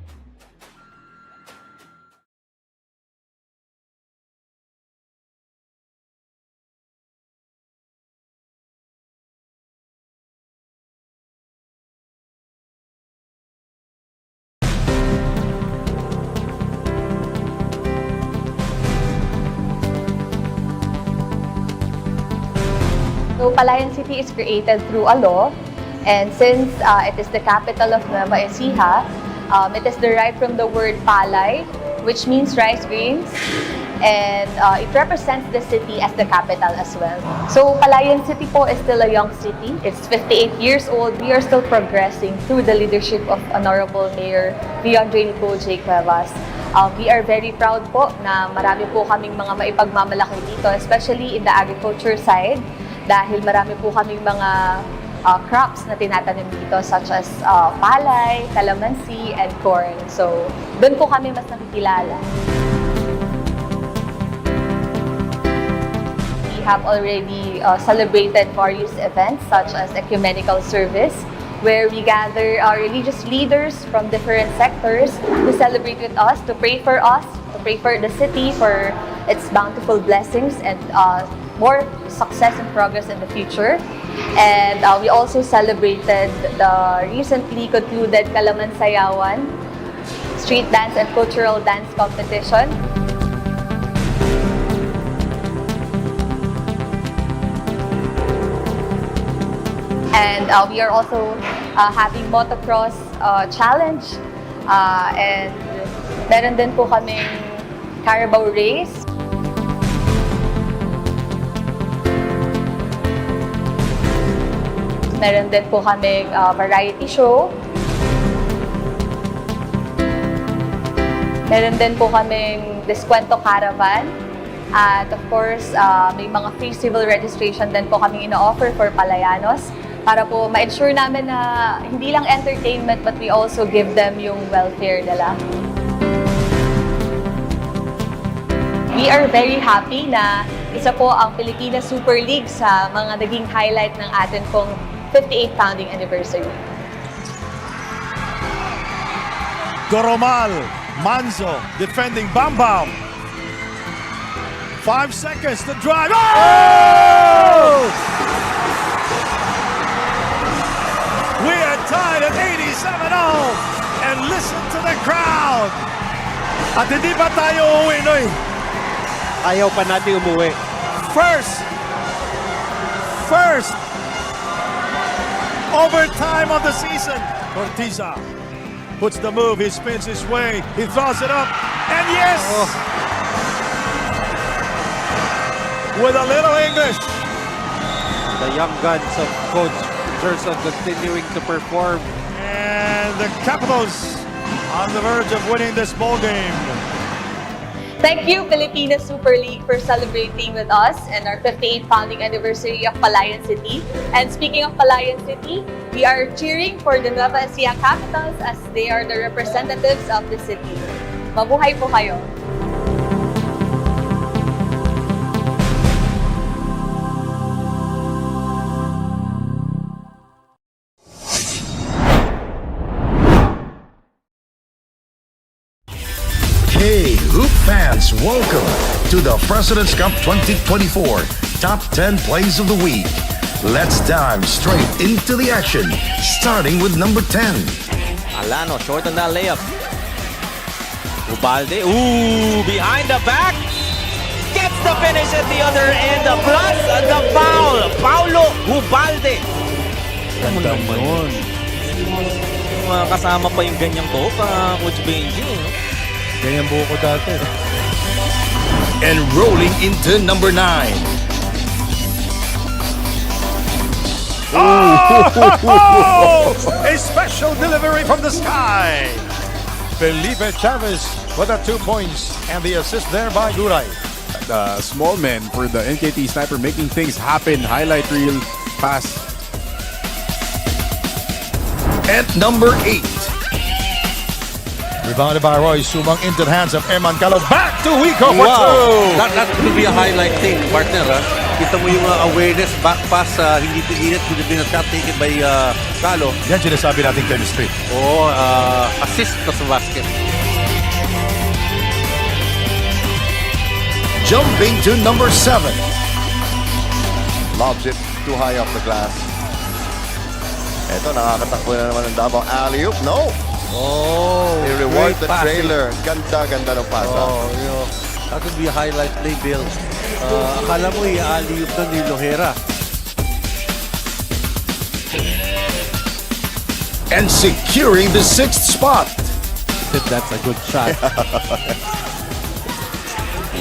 So Palayan City is created through a law, and since it is the capital of Nueva Ecija, it is derived from the word palay, which means rice grains, and it represents the city as the capital as well. So Palayan City po is still a young city. It's 58 years old. We are still progressing through the leadership of Honorable Mayor Leandre J. Cuevas. We are very proud po na marami po kaming mga maipagmamalaki dito, especially in the agriculture side, dahil marami po kaming mga crops na tinatanim dito such as palay, calamansi, and corn. So, doon po kami mas nakikilala. We have already celebrated various events such as ecumenical service, where we gather our religious leaders from different sectors to celebrate with us, to pray for the city for its bountiful blessings and more success and progress in the future. And we also celebrated the recently concluded Kalamansayawan street dance and cultural dance competition. And we are also having motocross challenge, and meron din po kaming Carabao race. Meron din po kaming variety show. Meron din po kaming Deskwento Caravan. At of course, may mga free civil registration din po kaming ino-offer for Palayanos para po ma-ensure namin na hindi lang entertainment but we also give them yung welfare nila. We are very happy na isa po ang Pilipinas Super League sa mga naging highlight ng atin pong 58th founding anniversary. Goromal, Manzo, defending Bam Bam. 5 seconds to drive. Oh! We are tied at 87-0. And listen to the crowd. At hindi pa tayo uuwi, Noy. Ayaw pa natin umuwi. First overtime of the season. Ortiza puts the move, he spins his way, he throws it up, and yes! With a little English. The young guns of Coach Gerson continuing to perform. And the Capitals on the verge of winning this ball game. Thank you, Filipino Super League, for celebrating with us and our 58th founding anniversary of Palayan City. And speaking of Palayan City, we are cheering for the Nueva Ecija Capitals as they are the representatives of the city. Mabuhay po kayo! Hey, Hoop fans, welcome to the President's Cup 2024 Top 10 Plays of the Week. Let's dive straight into the action, starting with number 10. Alano, short on that layup. Ubalde, behind the back. Gets the finish at the other end. Plus the foul. Paulo Ubalde. Ganda naman. Kasama pa yung ganyang buhok, Coach Benji. Ganyan buhok ko dati. And rolling into number 9. A special delivery from the sky. Felipe Chavez with the 2 points and the assist there by Guray. The small man for the NKT Sniper making things happen. Highlight reel pass. At number 8. Rebounded by Roy, sumang into the hands of Eman Calo. Back to Wico for Wow! 2. That will be a highlight thing, partner. Kita mo yung awareness, back pass, hindi pigilit, could have been a shot taken by Calo. Yan sinasabi natin chemistry. Oo, assist na sa basket. Jumping to number 7. Lobs it too high off the glass. Ito, nakakatakbo na naman ng Davao. Alley-oop, no! Oh, They reward great the passing. trailer. Ganda ng pasa. Oh, you know, that would be a highlight play, Bill. Akala mo i-alley-oop na ni Lohera. And securing the 6th spot. That's a good shot.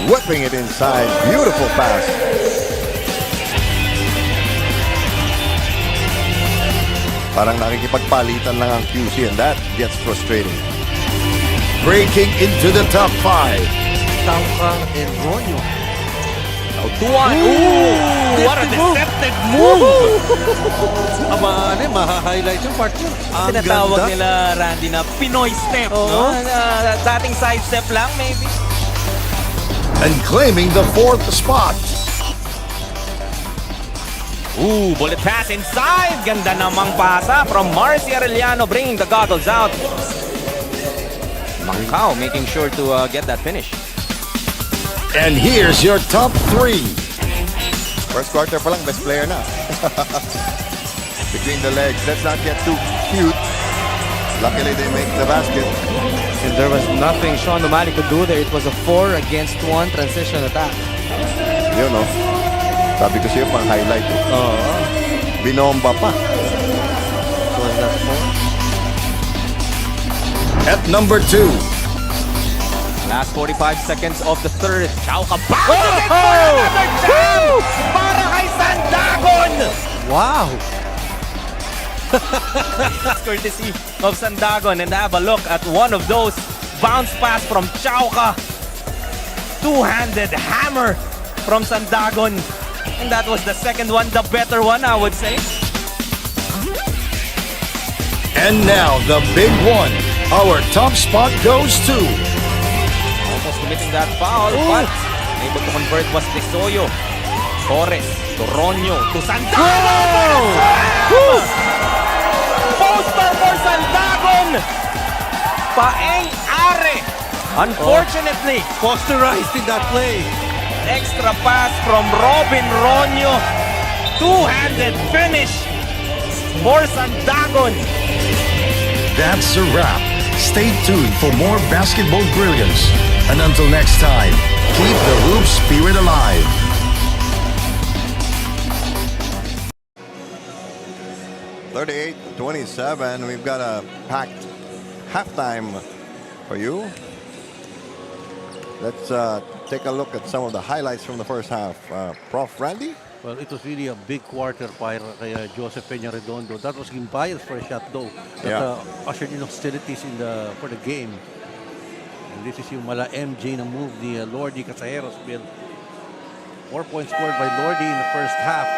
Whipping it inside. Beautiful pass. Parang nakikipagpalitan lang ang QC and that gets frustrating. Breaking into the top 5. Tangkang and Ronyo. Now 2-1. What a deceptive move! Amane, maha-highlight yung partner. Ang Tinatawag ganda. nila, Randy, na Pinoy step. No? Dating side step lang, maybe. And claiming the 4th spot. Bullet pass inside. Ganda namang pasa from Marcy Arellano, bringing the goggles out. Macau making sure to get that finish. And here's your top 3. First quarter pa lang, best player na. Between the legs. Let's not get too cute. Luckily, they make the basket. And there was nothing Sean O'Malley could do there. It was a 4-against-1 transition attack. Yun, no? Sabi ko sa'yo, pang highlight. Binomba pa. So was that 4? At number 2. Last 45 seconds of the third. Chauca back to it for another jam! Para kay Sandagon! Wow! Courtesy of Sandagon, and have a look at one of those bounce pass from Chauca. Two-handed hammer from Sandagon. And that was the second one, the better one, I would say. And now the big one. Our top spot goes to. Almost committing that foul, but able to convert was Tesoyo. Torres, Toronio, to Sandagon! Poster for Sandagon! Paeng Are! Unfortunately, Posterized in that play. extra pass from Robin Ronyo. Two-handed finish for Sandagon. That's a wrap. Stay tuned for more basketball brilliance. And until next time, keep the hoop spirit alive. (38-27). We've got a packed halftime for you. Let's take a look at some of the highlights from the first half. Prof. Randy? Well, it was really a big quarter para kay Joseph Peña-Redondo. That was him, biased for a shot though. That ushered in hostilities for the game. And this is yung mala MJ na move ni Lordy Casajeros, Bill. 4 points scored by Lordy in the first half.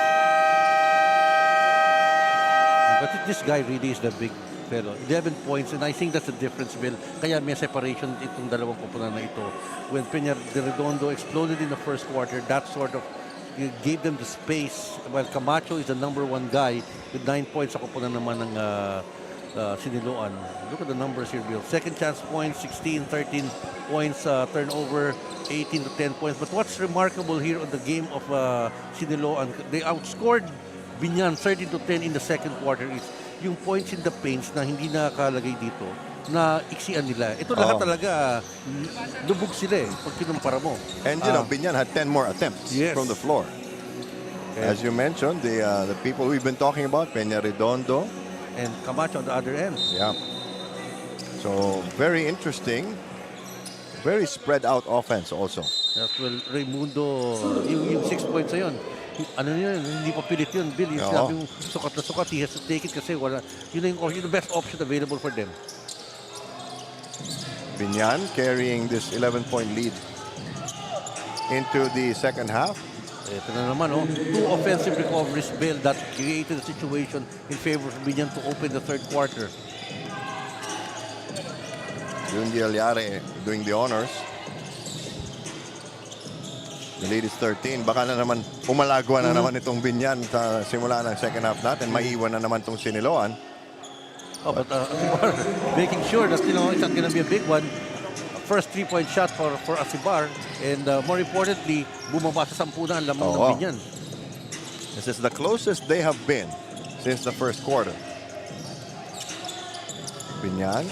But this guy really is the big fellow. 11 points, and I think that's the difference, Bill. Kaya may separation itong dalawang koponan na ito. When Peña de Redondo exploded in the first quarter, that sort of gave them the space. While Camacho is the #1 guy with 9 points sa koponan naman ng Siniloan. Look at the numbers here, Bill. Second chance points, 16, 13 points, turnover, 18 to 10 points. But what's remarkable here on the game of Siniloan, they outscored BIÑAN 13 to 10 in the second quarter is yung points in the paints na hindi nakalagay dito na iksian nila. Ito lahat talaga lubog sila pag kinumpara mo. And you know, BIÑAN had 10 more attempts from the floor. Okay. As you mentioned, the people we've been talking about, Peña Redondo and Camacho on the other end. Yeah. So very interesting. Very spread out offense also. Yes, well, Raimundo, yung 6 points na yun. Ano yun, hindi pa pilit yun, Bill. Yung sinabi yung sukat na sukat, he has to take it kasi wala. Yun yung the best option available for them. BIÑAN carrying this 11-point lead into the second half. Ito na naman, 2 offensive recoveries, Bill, that created a situation in favor of BIÑAN to open the third quarter. Junji Alyare doing the honors. The lead is 13. Baka na naman umalagwa na naman itong BIÑAN sa simula ng second half natin. Maiiwan na naman itong Siniloan. Oh, but making sure that, you know, it's not gonna be a big one. First 3-point shot for Asibar. And more importantly, bumaba sa 10 na ang lamang ng BIÑAN. This is the closest they have been since the first quarter. BIÑAN.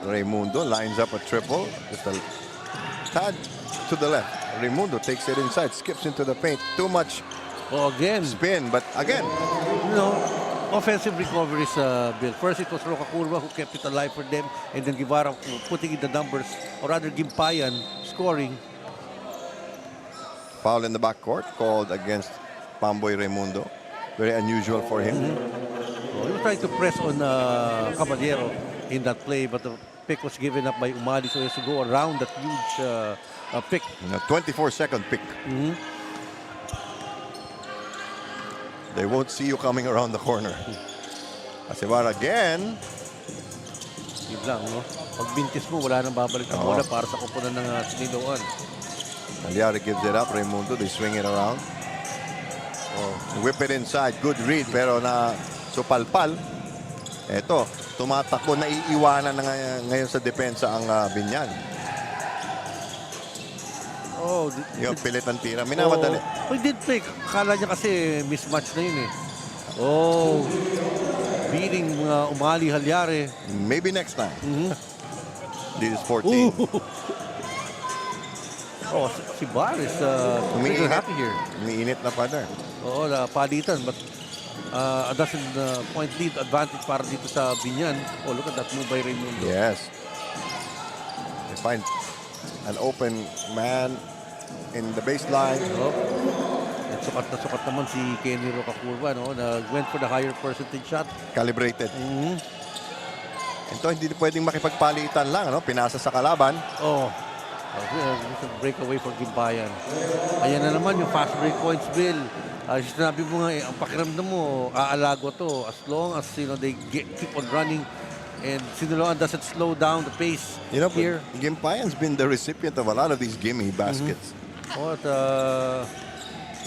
Raimundo lines up a triple. Just a tad to the left. Raimundo takes it inside, skips into the paint. Too much spin, but again. No, offensive recoveries, Bill. First, it was Roca Curva who kept it alive for them, and then Guevara putting in the numbers, or rather Gimpayan scoring. Foul in the backcourt called against Pamboy Raimundo. Very unusual for him. He was trying to press on Caballero in that play, but the pick was given up by Umali, so he has to go around that huge pick. A 24-second pick. They won't see you coming around the corner. Asibar again. Yun lang, no? Pag bintis mo, wala nang babalik na bola para sa koponan ng Siniloan. Alyare gives it up. Raimundo, they swing it around. Whip it inside. Good read, pero na supalpal. Eto, tumatakbo, naiiwanan na ngayon sa depensa ang BIÑAN. Yung pilit ang tira. Minamadali. He did play. Akala niya kasi mismatch na yun beating Umali Alyare. Maybe next time. This is 14. Si Bar is happy here. Umiinit na pa there. Palitan. But a dozen point lead advantage para dito sa BIÑAN. Look at that move by Raimundo. Yes. They find an open man in the baseline. At sukat naman si Kenny Roca Curva, na went for the higher percentage shot. Calibrated. Ito, hindi pwedeng makipagpalitan lang, pinasa sa kalaban. Break away for Gimpayan. Ayan na naman yung fast break points, Bill. Sinabi mo nga, ang pakiramdam mo, aalago to as long as they keep on running and Siniloan doesn't slow down the pace here. Gimpayan's been the recipient of a lot of these gimme baskets.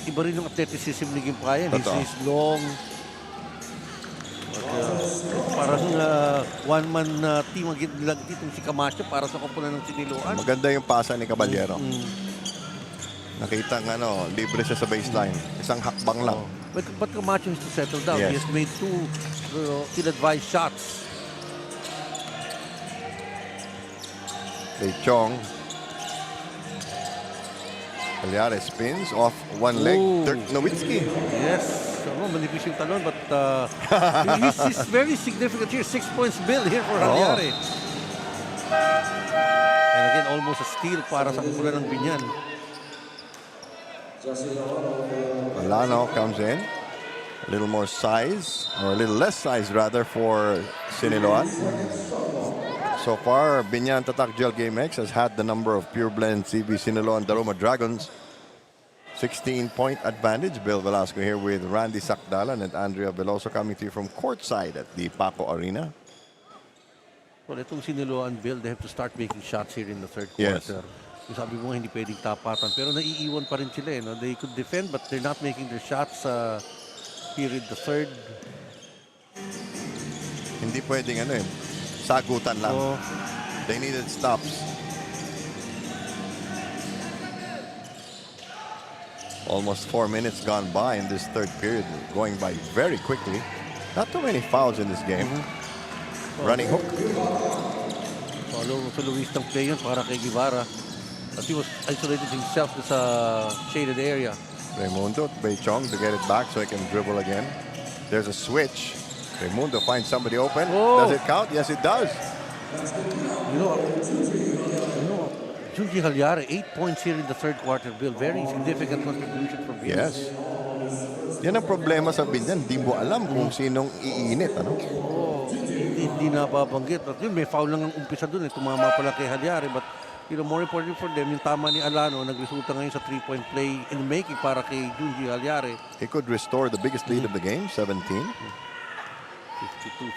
Iba rin yung athleticism ni Gimpayan. He's long. Parang one-man team ang ginlag dito si Camacho para sa koponan ng Siniloan. Maganda yung pasa ni Caballero. Nakita libre siya sa baseline. Isang hakbang lang. But Camacho has to settle down. He has made 2 ill-advised shots. Kay Chong. Alyare spins off one leg. Dirk Nowitzki. Yes. Manipis yung talon, but he's very significant here. 6 points Bill here for Alyare. And again, almost a steal para sa koponan ng BIÑAN. Alano comes in. A little more size, or a little less size rather, for Siniloan. So far, BIÑAN TATAK Gel Game X has had the number of Pureblend CV SINILOAN DARUMA Dragons. 16-point advantage. Bill Velasco here with Randy Sakdalan and Andrea Veloso coming to you from courtside at the Paco Arena. Well, itong Siniloan, Bill, they have to start making shots here in the third Yes. quarter. Yung sabi mo, hindi pwedeng tapatan. Pero naiiwan pa rin sila. No? They could defend but they're not making their shots here in the third. Hindi pwedeng sagutan lang. They needed stops. Almost 4 minutes gone by in this third period, going by very quickly. Not too many fouls in this game. Running hook. Follow sa Luis ng play yun para kay Guevara. But he was isolated himself sa shaded area. Raimundo, Beichong to get it back so he can dribble again. There's a switch. Raimundo finds somebody open. Does it count? Yes, it does. You know, Junji Halyare, 8 points here in the third quarter, Bill. Very significant contribution from him. Yes. Yan ang problema sa BIñAN. Hindi mo alam kung sinong iinit. Hindi nababanggit. At yun, may foul lang ang umpisa dun. Tumama pala kay Halyare. But more important for them, yung tama ni Alano, nagresulta ngayon sa 3-point play in making para kay Junji Halyare. He could restore the biggest lead of the game, 17.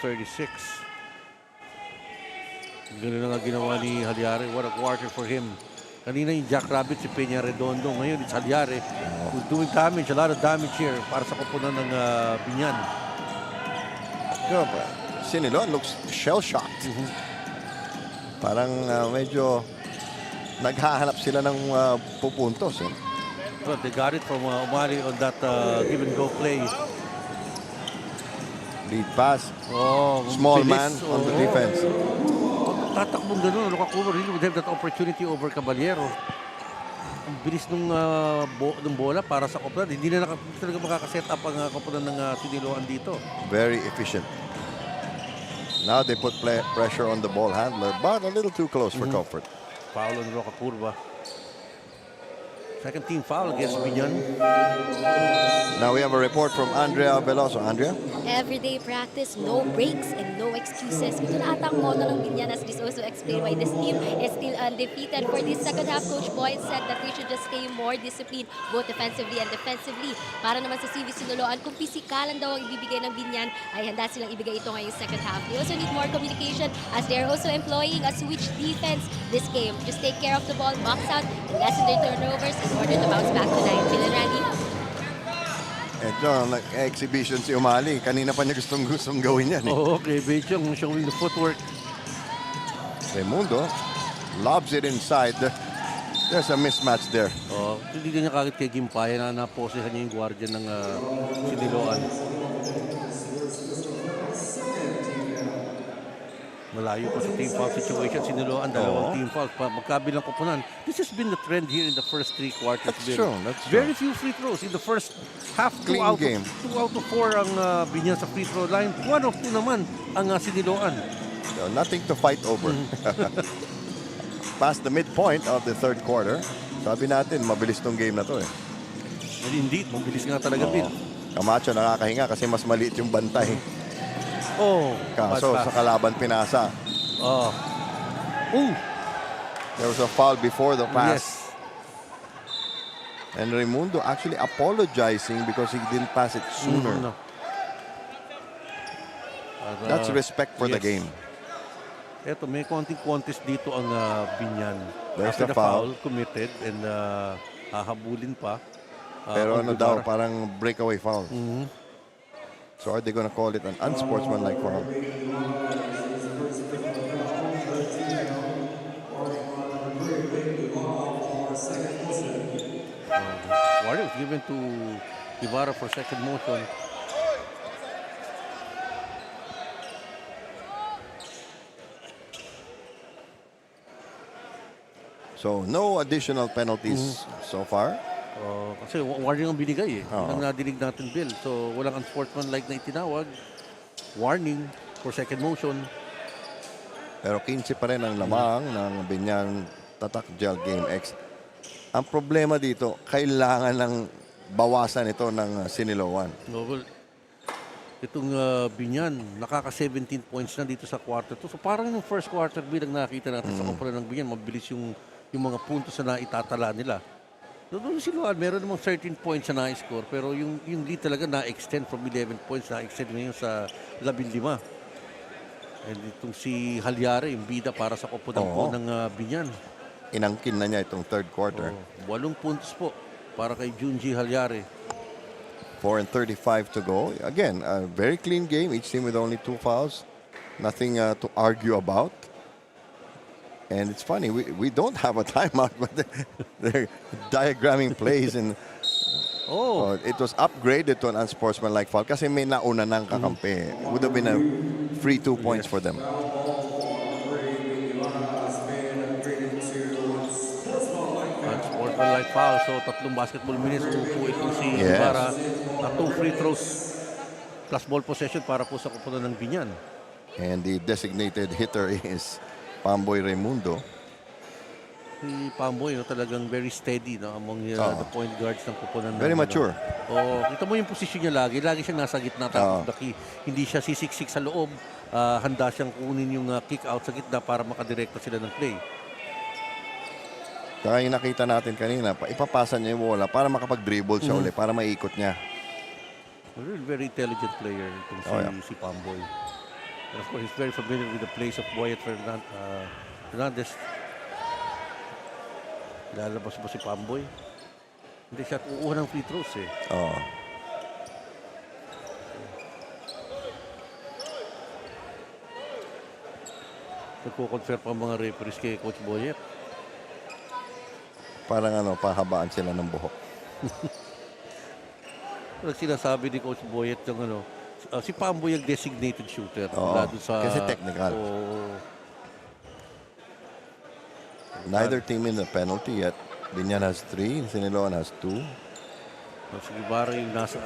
52-36. Ganun na nga ginawa ni Halyare. What a quarter for him. Kanina yung Jackrabbit, si Peña Redondo. Ngayon, it's Halyare who's doing damage, a lot of damage here para sa koponan ng BIñAN. Siniloan looks shell-shocked. Parang medyo naghahanap sila ng pupuntos. Well, they got it from Umali on that give-and-go play. Lead pass. Small man on the defense. Tatakbong gano'n, Lukaku really would have that opportunity over Caballero. Ang bilis nung bola para sa koponan. Hindi na talaga makakaset up ang koponan ng Siniloan dito. Very efficient. Now they put pressure on the ball handler, but a little too close for comfort. Foul on Roca Curva. Second team foul against BIñAN. Now we have a report from Andrea Veloso. Andrea? Everyday practice, no breaks and no excuses. Ito na ata ang motto ng BIñAN, as this also explained why this team is still undefeated. For this second half, Coach Boyd said that they should just stay more disciplined, both defensively and defensively. Para naman sa CV Siniloan, kung pisikalan daw ang ibibigay ng BIñAN, ay handa silang ibigay ito ngayong second half. They also need more communication as they're also employing a switch defense this game. Just take care of the ball, box out, and lessen their turnovers in order to bounce back tonight. Bill and Randy? Ito, nag-exhibition si Umali. Kanina pa niya gustong gawin yan. Okay, Beichong showing the footwork. Raimundo lobs it inside. There's a mismatch there. Hindi niya kagad kay Gimpaya na naposehan niya yung guardian ng Siniloan. Malayo pa sa team foul situation. Siniloan, dalawang team fouls. Magkabilang koponan. This has been the trend here in the first 3 quarters. That's true. Very few free throws. In the first half, 2 out of 4 ang BIñAN sa free throw line. 1 of 2 naman ang Siniloan. So nothing to fight over. Past the midpoint of the third quarter, sabi natin, mabilis tong game na to eh. And indeed, mabilis nga talaga, Bill. Camacho nakakahinga kasi mas maliit yung bantay. Kaso sa kalaban pinasa. There was a foul before the pass. Yes. And Raimundo actually apologizing because he didn't pass it sooner. That's respect for the game. Eto, may konting contest dito ang BIñAN. There's After the the foul. committed and hahabulin pa. Pero ano daw, parang breakaway foul. So are they going to call it an unsportsmanlike foul? Warriors given to Ibarra for second motion. So no additional penalties so far. Kasi warning ang binigay eh. Ang nadinig natin, Bill. So walang unsportsmanlike na itinawag. Warning for second motion. Pero 15 pa rin ang lamang ng BIñAN TATAK Gel Game X. Ang problema dito, kailangan ng bawasan ito ng Siniloan. No, well, Itong Binyan, nakaka-17 points na dito sa quarter 2. So parang yung first quarter bilang nakita natin sa kumpara ng Binyan, mabilis yung mga puntos na itatala nila. Doon Siloan, meron namang 13 points na na-score, pero yung lead talaga na-extend from 11 points, na-extend ngayon sa 15. And itong si Halyare, yung bida para sa koponan po ng Binyan. Inangkin na niya itong third quarter. 8 puntos po para kay Junji Halyare. 4:35 to go. Again, a very clean game. Each team with only 2 fouls. Nothing to argue about. And it's funny, we don't have a timeout, but they're diagramming plays. And it was upgraded to an unsportsmanlike foul kasi may nauna ng kakampi. It would have been a free 2 points for them. Unsportsmanlike foul. So, 3 basketball minutes. Upo itong si Ibarra. At 2 free throws plus ball possession para po sa koponan ng Binyan. And the designated hitter is Pamboy Raimundo. Si Pamboy, talagang very steady among the point guards ng koponan. Very mature. Kita mo yung posisyon niya lagi. Lagi siyang nasa gitna. Tapos hindi siya sisiksik sa loob. Handa siyang kunin yung kick out sa gitna para makadirekta sila ng play. Kaya yung nakita natin kanina, ipapasa niya yung bola para makapag-dribble siya ulit, para maikot niya. Very intelligent player itong si Pamboy. And of course, he's very familiar with the plays of Boyet Fernandez. Lalabas ba si Pamboy? Hindi siya uuha ng free throws eh. Nagko-confer pa mga referees kay Coach Boyet. Parang pahabaan sila ng buhok. Sinasabi ni Coach Boyet yung si Pamboy ang designated shooter. Kasi technical. Neither team in the penalty yet. Binyan has 3, Siniloan has 2. Si Ibarra yung nasa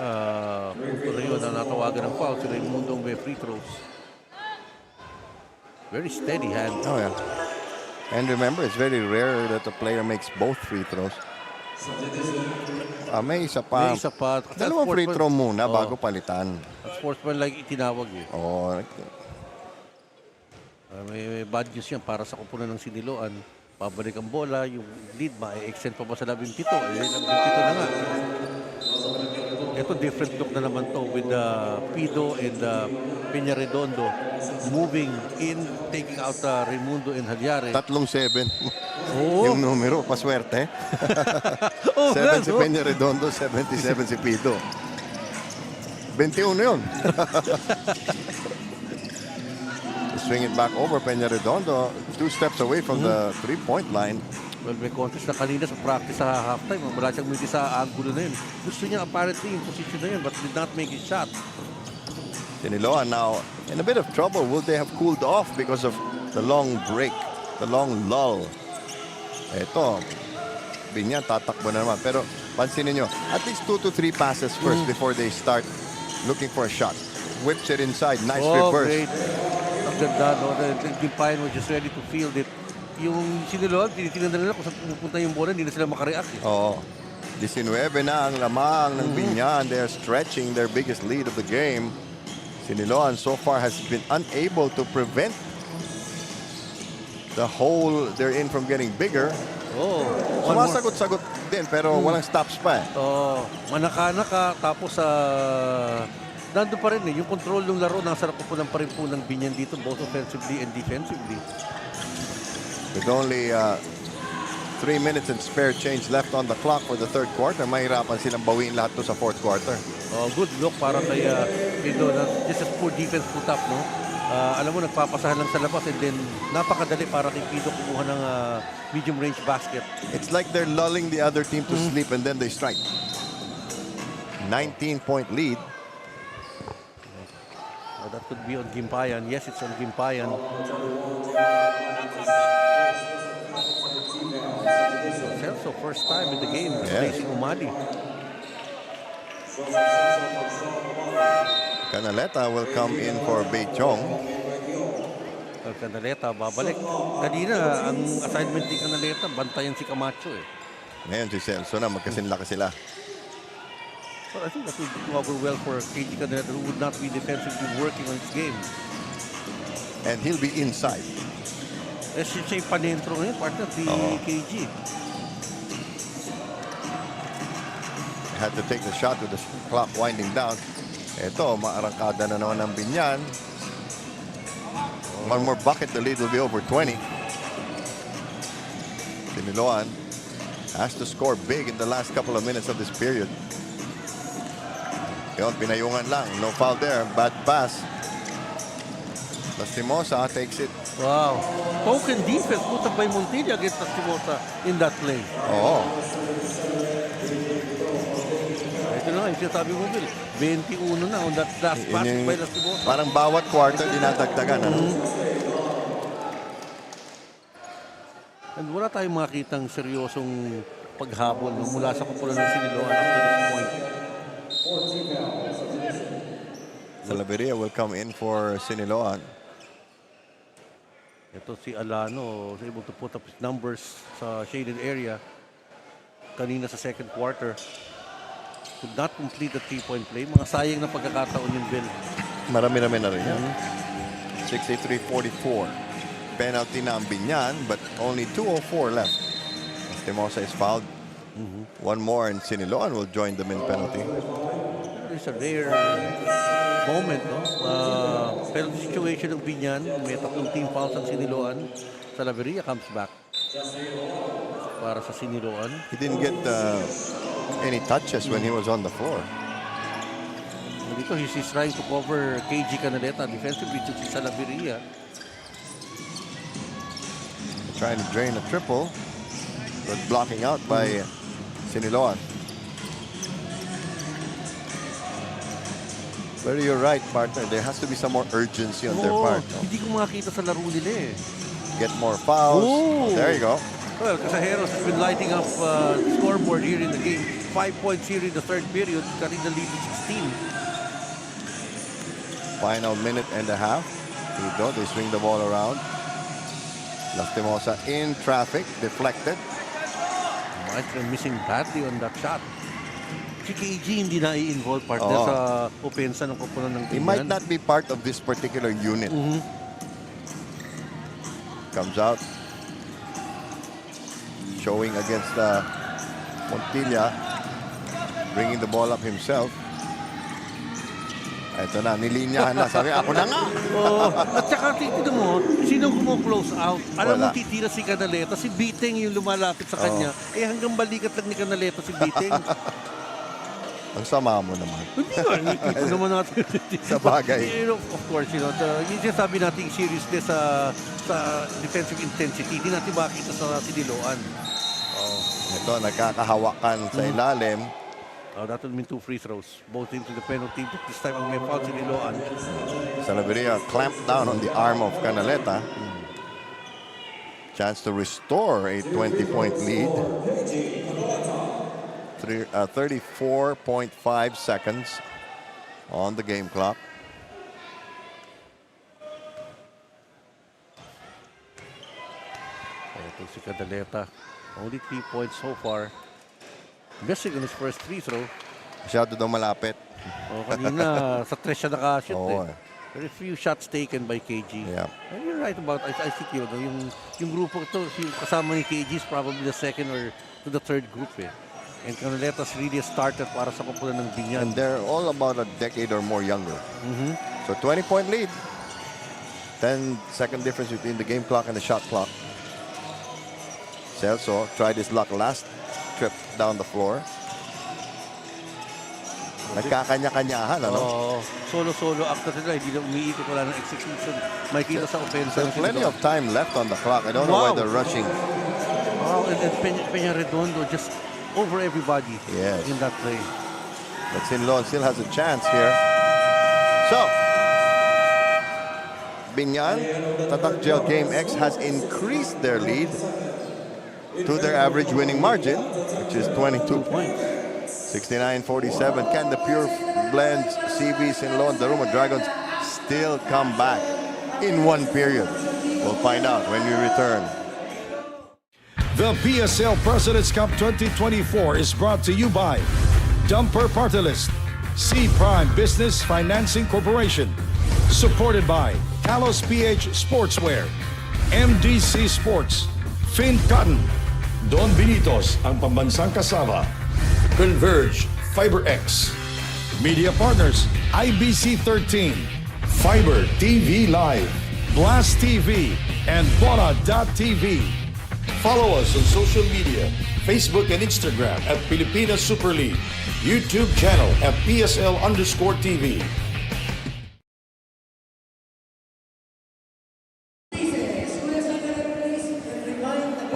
punto na yun na natawagan ng foul. Sila yung mundong may free throws. Very steady hand. And remember, it's very rare that a player makes both free throws. May isa pa. Dalawang free throw muna bago palitan. Sportsman like itinawag eh. May bad news yan para sa kupunan ng Siniloan. Pabalik ang bola, yung lead ma-extend pa ba sa 17? 17 na nga. Ito different look na naman to with Pido and Peñaredondo moving in, taking out Raimundo and Halyare. 3-7. Yung numero, paswerte. 7 si Peñaredondo, 77 si Pido. 21 yun. Swing it back over Peñaredondo, 2 steps away from the 3-point line. Well, may contest na kanina sa practice sa halftime. Wala siyang muli sa angulo na yun. Gusto niya apparently yung position na yun but did not make his shot. Siniloan now in a bit of trouble. Will they have cooled off because of the long break, the long lull? Ito, Binyan tatakbo na naman. Pero pansinin nyo, at least 2 to 3 passes first before they start looking for a shot. Whips it inside. Nice reverse. Great. Ang ganda, no? The Gimpayan was just ready to field it. Yung Siniloan, tinitingnan na nila kung saan pupunta yung bola, hindi na sila makareact. 19 na ang lamang ng Binyan. They're stretching their biggest lead of the game. Siniloan so far has been unable to prevent the hole they're in from getting bigger. Sumasagot-sagot din pero walang stops pa eh. Manaka-naka tapos nandun pa rin eh. Yung control ng laro nasa nakupunan pa rin po ng Binyan dito both offensively and defensively. With only 3 minutes and spare change left on the clock for the third quarter, mahirapan silang bawiin lahat to sa fourth quarter. Good look para kay Pido. Just a poor defense put up, no? Alam mo, nagpapasahan lang sa labas and then napakadali para kay Pido kumuha ng medium range basket. It's like they're lulling the other team to sleep and then they strike. 19-point lead. That could be on Gimpayan. Yes, it's on Gimpayan. So first time in the game, facing Umali. Canaleta will come in for Beichong. Canaleta babalik. Kanina, ang assignment ni Canaleta, bantayan si Camacho eh. Ngayon si Celso na, magkasinlaki sila. Well, I think that would cover well for KG Canaleta, who would not be defensively working on his game. And he'll be inside. Siya yung panentro ngayon, partner, si KG. Had to take the shot with the clock winding down. Ito, maarangkada na naman ng Binyan. One more bucket, the lead will be over 20. Siniloan has to score big in the last couple of minutes of this period. Yun, pinayungan lang. No foul there. Bad pass. Lastimosa takes it. Wow. Token defense. Put up by Montilla against Lastimosa in that play. Oo. Ito na, yung sinasabi mo, Bill. 21 na on that last pass by Lastimosa. Parang bawat quarter dinadagdagan. And wala tayong makitang seryosong paghabol mula sa kumpulan ng Siniloan after this point. Salaveria will come in for Siniloan. Ito si Alano was able to put up his numbers sa shaded area kanina sa second quarter. Could not complete the 3-point play. Mga sayang na pagkakataon yung Bill. Marami-rami na rin. 63-44. Penalty na ang Binyan, but only 2:04 left. Lastimosa is fouled. One more and Siniloan will join them in penalty. It's a rare moment, no? Penalty situation ng Binyan. May tatlong team fouls ang Siniloan. Salaveria comes back para sa Siniloan. He didn't get any touches when he was on the floor. Dito, he's trying to cover KG Canaleta defensively to si Salaveria. Trying to drain a triple, but blocking out by Siniloan. But you're right, partner. There has to be some more urgency on their part. No? Hindi ko makita sa laro nila eh. Get more fouls. There you go. Well, Casajeros has been lighting up scoreboard here in the game. 5 points here in the third period, cutting the lead to 16. Final minute and a half. Dito, they swing the ball around. Lastimosa in traffic, deflected. Maestro missing badly on that shot. Si KG hindi na i-involve partner sa opensa ng kumpulan ng He might not be part of this particular unit. Comes out. Showing against Montilla. Bringing the ball up himself. Ito na, nilinyahan na. Sabi, ako na nga. At saka, tignan mo, sinong kumo-close out? Alam mo, titira si Canaleta. Si Biteng yung lumalapit sa kanya. Eh, hanggang balikat lang ni Canaleta si Biteng. Ang sama mo naman. Hindi nga, nakikita naman natin. Sa bagay. Of course, yung sinasabi natin seriousness sa defensive intensity. Hindi natin makita sa Siniloan. Ito, nagkakahawakan sa ilalim. That will mean 2 free throws. Both into the penalty. But this time, ang may foul si Siniloan. Salaveria clamped down on the arm of Canaleta. Chance to restore a 20-point lead. 34.5 seconds on the game clock. Ito si Canaleta. Only 3 points so far. Missing on his first free throw. Masyado daw malapit. Kanina sa 3 siya nakashoot Very few shots taken by KG. Yeah. And you're right about, I think yung grupo ito, yung kasama ni KG is probably the second or to the third group eh. And Canaleta's really started para sa kumpulan ng Binyan. And they're all about a decade or more younger. So 20-point lead. 10-second difference between the game clock and the shot clock. Celso tried his luck last trip down the floor. Nagkakanya-kanyahan, ano? Solo-solo after sila, hindi na umiikot, wala ng execution. May kita sa offense. There's plenty of time left on the clock. I don't know why they're rushing. Wow, and Peña Redondo just over everybody in that play. But Siniloan still has a chance here. So, Binyan Tatak Gel Game X has increased their lead to their average winning margin, which is 22 points. 69-47. Can the Pure Blends CV Siniloan Daruma Dragons still come back in one period? We'll find out when we return. The PSL President's Cup 2024 is brought to you by Dumper Party List, C Prime Business Financing Corporation. Supported by Talos PH Sportswear, MDC Sports, Fin Cotton, Don Benitos ang pambansang kasama, Converge FiberX, Media Partners, IBC 13, Fiber TV Live, Blast TV, and Bona.tv. Follow us on social media, Facebook and Instagram at Pilipinas Super League, YouTube channel at PSL_TV.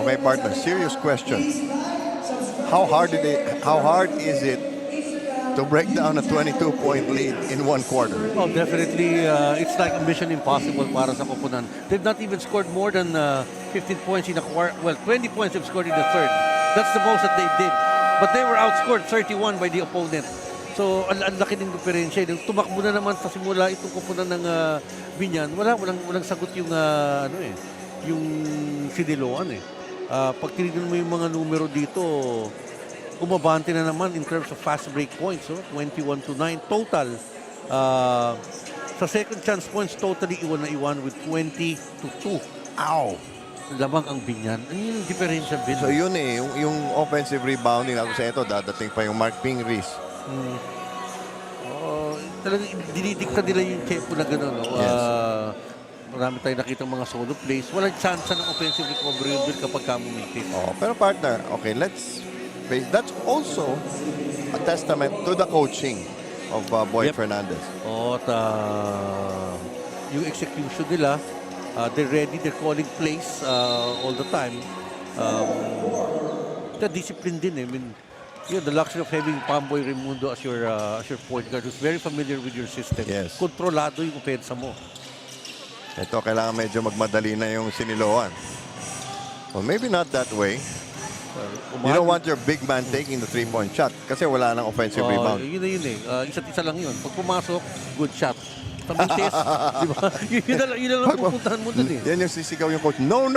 Okay, partner, serious question. How hard is it to break down a 22-point lead in one quarter? Oh, definitely, it's like a mission impossible para sa koponan. They've not even scored more than 15 points in a quarter. Well, 20 points they've scored in the third. That's the most that they did. But they were outscored 31 by the opponent. So, ang laki ng diferensya. Nung tumakbo na naman sa simula itong koponan ng Binyan, walang sagot yung yung Siniloan eh. Pag tinignan mo yung mga numero dito, umabante na naman in terms of fast break points, 21-9 total. Sa second chance points, totally iwan na iwan with 20-2. Ow! Lamang ang Binyan. Ano yung diferensya, Bin? So yun yung offensive rebounding ako sa ito, dadating pa yung Mark Pingris. Talagang dinidikta nila yung tempo na gano'n. Yes. Marami tayong nakita mga solo plays. Walang chance ng offensive recovery yun kapag kamumikit. Pero partner, okay, that's also a testament to the coaching of Boy Fernandez. Yung execution nila, they're ready, they're calling plays all the time. The discipline din eh. I mean, you have the luxury of having Pamboy Raimundo as your point guard who's very familiar with your system. Yes. Kontrolado yung opensa mo. Ito, kailangan medyo magmadali na yung Siniloan. Well, maybe not that way. You don't want your big man taking the three-point shot kasi wala nang offensive rebound. Yun eh. Isa't-isa lang yun. Pag pumasok, good shot. Sa Montes, di ba? Yun na lang pupuntahan mo dun eh. Yan yung sisigaw yung coach. No.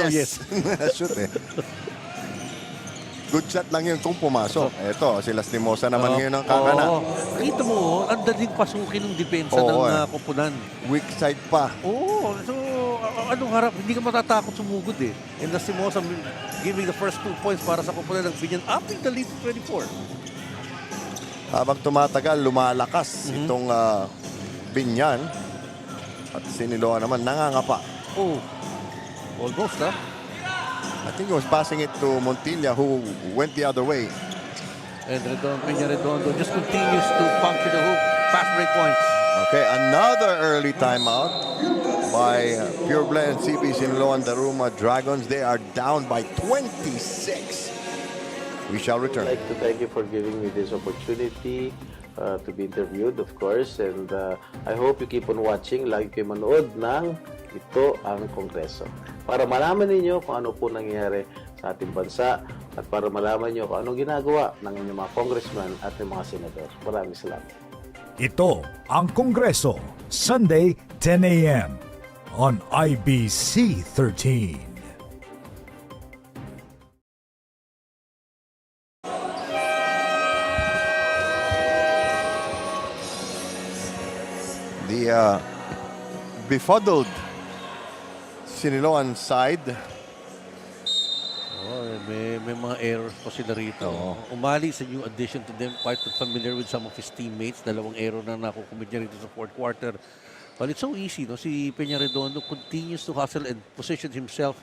Yes. Shoot eh. Good shot lang yun kung pumasok. Ito, si Lastimosa naman ngayon ang kakana. Kita mo, ang daling pasukin ng depensa ng koponan. Weak side pa. So anong harap? Hindi ka matatakot sumugod eh. And Lastimosa giving the first 2 points para sa koponan ng Binyan, upping the lead to 24. Habang tumatagal, lumalakas itong Binyan. At Siniloan naman, nangangapa. Almost I think he was passing it to Montilla who went the other way. And Redondo just continues to puncture the hoop. Fast break points. Okay, another early timeout by Pureblend CB Siniloan Daruma Dragons. They are down by 26. We shall return. I'd like to thank you for giving me this opportunity to be interviewed, of course. And I hope you keep on watching. Lagi kayo manood ng Ito ang Kongreso. Para malaman ninyo kung ano po nangyayari sa ating bansa at para malaman nyo kung anong ginagawa ng inyong mga congressman at ng mga senador. Maraming salamat. Ito ang Kongreso, Sunday, 10 a.m. on IBC 13. The befuddled Siniloan side. May mga errors pa sila rito. Umali sa new addition to them, quite familiar with some of his teammates. Dalawang error na nakukumit niya rito sa fourth quarter. Well, it's so easy, no? Si Peña Redondo continues to hustle and position himself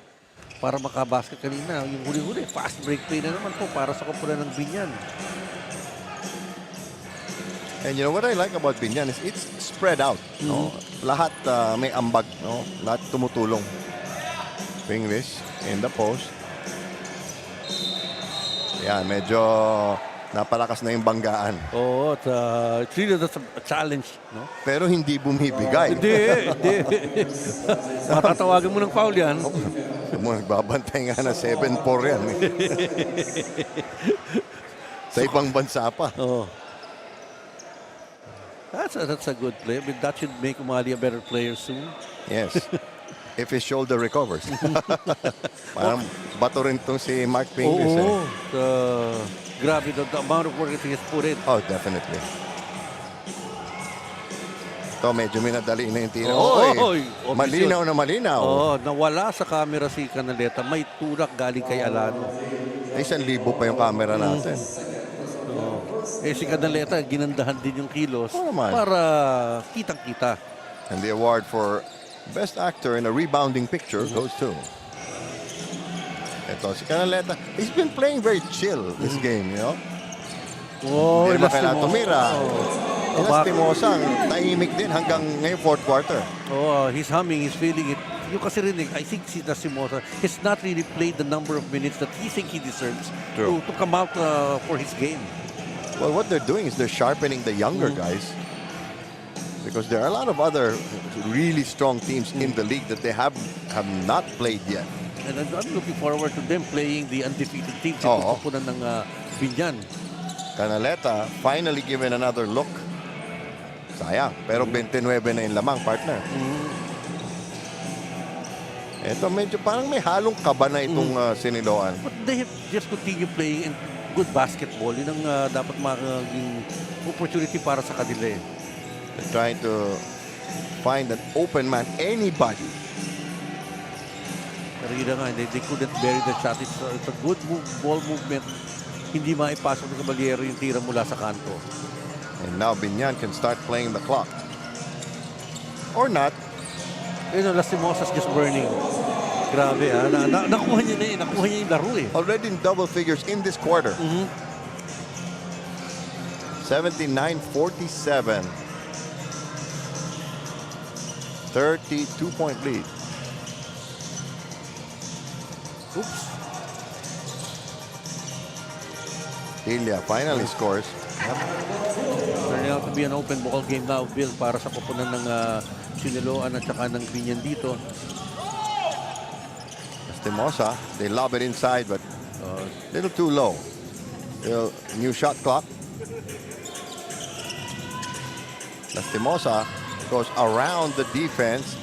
para makabasket kanina. Yung huli-huli, fast break play na naman po para sa koponan ng Binyan. And you know what I like about Binyan is it's spread out. No? Lahat may ambag. No? Lahat tumutulong. English in the post. Yan, medyo napalakas na yung banggaan. It's really that's a challenge. No? Pero hindi bumibigay. Hindi. Matatawagan mo ng foul yan. Nagbabantay nga na 7-4 yan. Sa ibang bansa pa. That's a good play. I mean, that should make Umali a better player soon. Yes. if his shoulder recovers. Parang bato rin itong si Mark Pingles. Oo. Grabe, the amount of work that he has put in. Oh, definitely. Ito, medyo minadali na yung tira. Oy, malinaw na malinaw. Nawala sa camera si Canaleta. May tulak galing kay Alano. 1,000 pa yung camera natin. Si Canaleta, ginandahan din yung kilos para kitang-kita. And the award for Best Actor in a Rebounding Picture goes to... Ito, si Canaleta. He's been playing very chill this game, you know? Hindi naman kailangan tumira. Lastimosa, tahimik din hanggang ngayong fourth quarter. He's humming, he's feeling it. Yung kasi rin, I think si Lastimosa has not really played the number of minutes that he think he deserves to come out for his game. Well, what they're doing is they're sharpening the younger guys, because there are a lot of other really strong teams in the league that they have not played yet. And I'm looking forward to them playing the undefeated teams. Ito po ng Binyan. Canaleta finally given another look. Sayang, pero 29 na yung lamang, partner. Ito, medyo parang may halong kaba na itong Siniloan. But they have just continue playing good basketball. Yun ang dapat maging opportunity para sa kanila. They're trying to find an open man, anybody. Pero yun nga, they couldn't bury the shot. It's a good ball movement. Hindi maipasok ng Caballero yung tira mula sa kanto. And now Binyan can start playing the clock. Or not. Lastimosa's just burning. Grabe, nakuha niya na eh. Nakuha niya yung laro eh. Already in double figures in this quarter. 79-47. 32-point lead. Oops. Ilya finally scores. Turning out to be an open ball game now, Bill, para sa koponan ng Siniloan at saka ng Binyan dito. Lastimosa, they lob it inside, but a little too low. New shot clock. Lastimosa goes around the defense.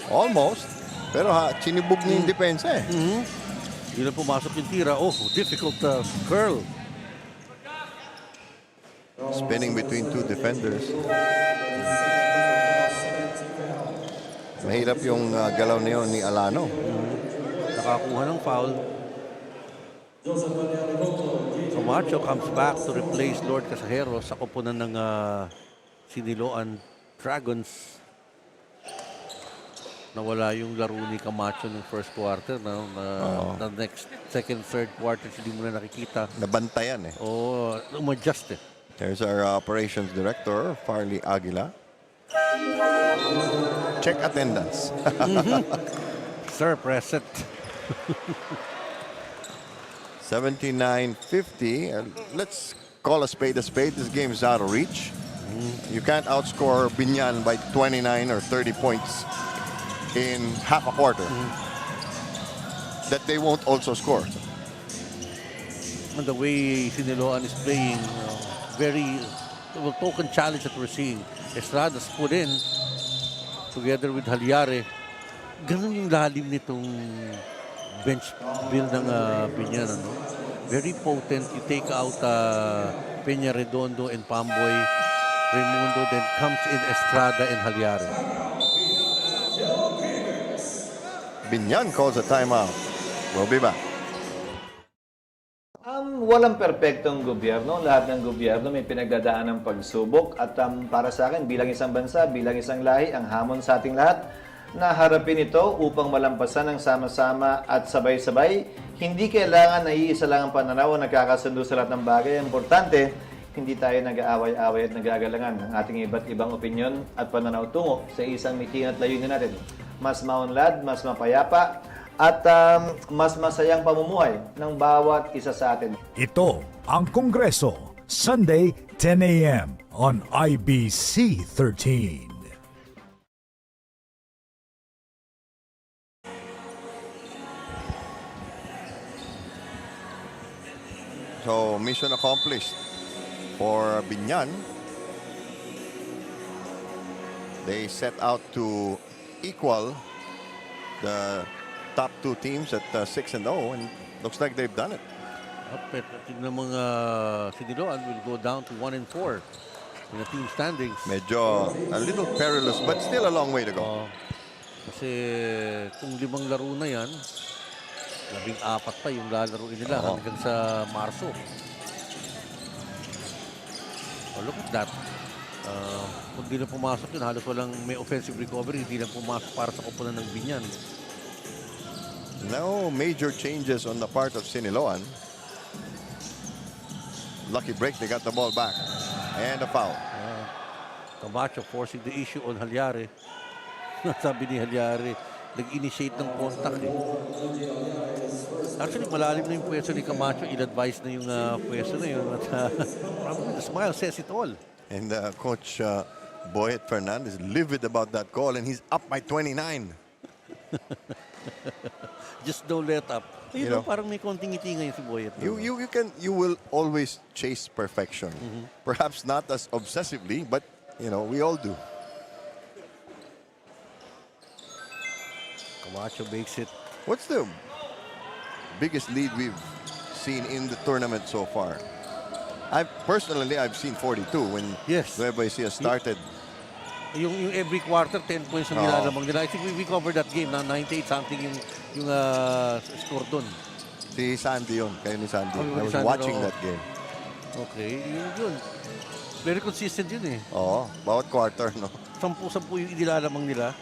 Almost. Pero sinibog niya yung depensa eh. Hindi na pumasok yung tira. Difficult curl. Spinning between two defenders. Mahirap yung galaw na yun ni Alano. Nakakuha ng foul. Camacho comes back to replace Lord Casajero sa koponan ng Siniloan Dragons. Nawala yung laro ni Camacho ng first quarter. The next, second, third quarter, hindi mo na nakikita. Nabantayan eh. Umadjust eh. There's our operations director, Farley Aguila. Check attendance. Sir, present. 79-50. Let's call a spade a spade. This game is out of reach. You can't outscore Binyan by 29 or 30 points in half a quarter. That they won't also score. And the way Siniloan is playing, very token challenge that we're seeing. Estrada's put in together with Halyare. Ganun yung lalim nitong bench build ng Binyan. Very potent. You take out Peña Redondo and Pamboy. Raimundo, then comes in Estrada and Halyare. Binyan calls a timeout. We'll be back. Walang perpektong gobyerno. Lahat ng gobyerno may pinagdadaan ng pagsubok. At para sa akin, bilang isang bansa, bilang isang lahi, ang hamon sa ating lahat na harapin ito upang malampasan ng sama-sama at sabay-sabay. Hindi kailangan na iisa lang ang pananaw o nagkakasundo sa lahat ng bagay. Ang importante, hindi tayo nag-aaway-away at nagagalangan ng ating iba't ibang opinyon at pananaw tungo sa isang miting at layunin natin. Mas maunlad, mas mapayapa, at mas masayang pamumuhay ng bawat isa sa atin. Ito ang Kongreso, Sunday, 10 a.m. on IBC 13. So, mission accomplished for Binyan. They set out to equal the top two teams at 6-0, and looks like they've done it. Tingnan mo mga Siniloan will go down to 1-4 in the team standings. Medyo a little perilous, but still a long way to go. Kasi kung 5 laro na yan, 14 pa yung lalaroin nila hanggang sa Marso. Oh, look at that. Kung di na pumasok yun, halos walang may offensive recovery, hindi lang pumasok para sa koponan ng Binyan. No major changes on the part of Siniloan. Lucky break, they got the ball back. And a foul. Camacho forcing the issue on Halyari. Sabi ni Halyari, nag-initiate ng contact eh. Actually, malalim na yung pwesto ni Camacho. Il-advise na yung pwesto na yun. At probably the smile says it all. And Coach Boyet Fernandez livid about that call, and he's up by 29. Just don't let up. You know, parang may konting ngiti ngayon si Boyet. You will always chase perfection. Perhaps not as obsessively, but you know, we all do. Camacho makes it. What's the biggest lead we've seen in the tournament so far? I've seen 42 when Nueva Ecija started. Yung every quarter 10 points ang nilalamang nila. I think we covered that game na 98 something yung score doon. Si Sandy yun, kayo ni Sandy. I was Sandy, watching that game. Okay, yun. Very consistent yun eh. Oo, bawat quarter, no? 10 yung inilalamang nila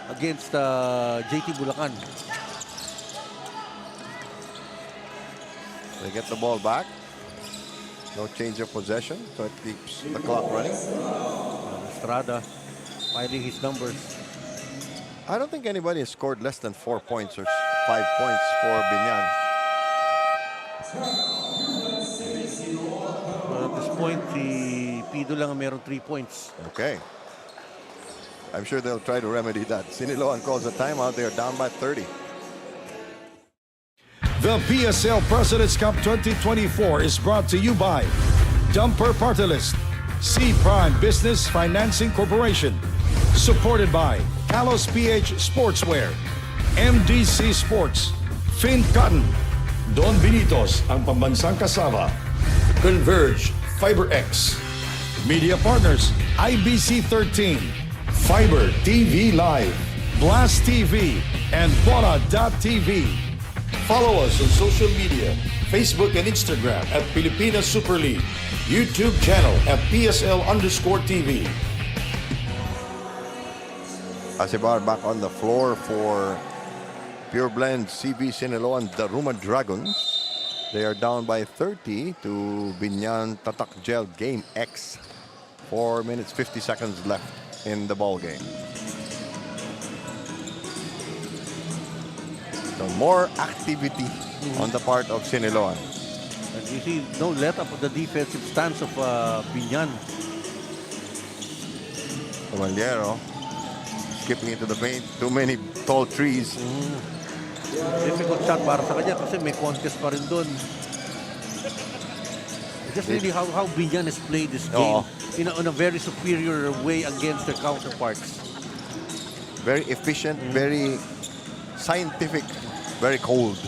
against JT Bulacan. They get the ball back. No change of possession, so it keeps the clock running. Estrada finding his numbers. I don't think anybody has scored less than 4 points or 5 points for Binyan. At this point, si Pido lang ang meron 3 points. Okay. I'm sure they'll try to remedy that. Siniloan calls a timeout. They're down by 30. The PSL President's Cup 2024 is brought to you by Dumper Party List, C Prime Business Financing Corporation, supported by Kalos PH Sportswear, MDC Sports, Fin Cotton, Don Benitos ang pambansang kasama, Converge FiberX, Media Partners, IBC 13, Fiber TV Live, Blast TV, and Bola.tv. Follow us on social media, Facebook and Instagram at Pilipinas Super League, YouTube channel at PSL_TV. Asibar back on the floor for PureBleNDS CV Siniloan Daruma Dragons. They are down by 30 to BIÑAN TATAK Gel Game X. 4 minutes, 50 seconds left in the ball game. So more activity on the part of Siniloan. And you see no let up of the defensive stance of Binyan. Cavalero skipping into the paint. Too many tall trees. Difficult shot para sa kanya kasi may contest pa rin doon. Just really how Binyan has played this game in a very superior way against their counterparts. Very efficient, very scientific, very cold.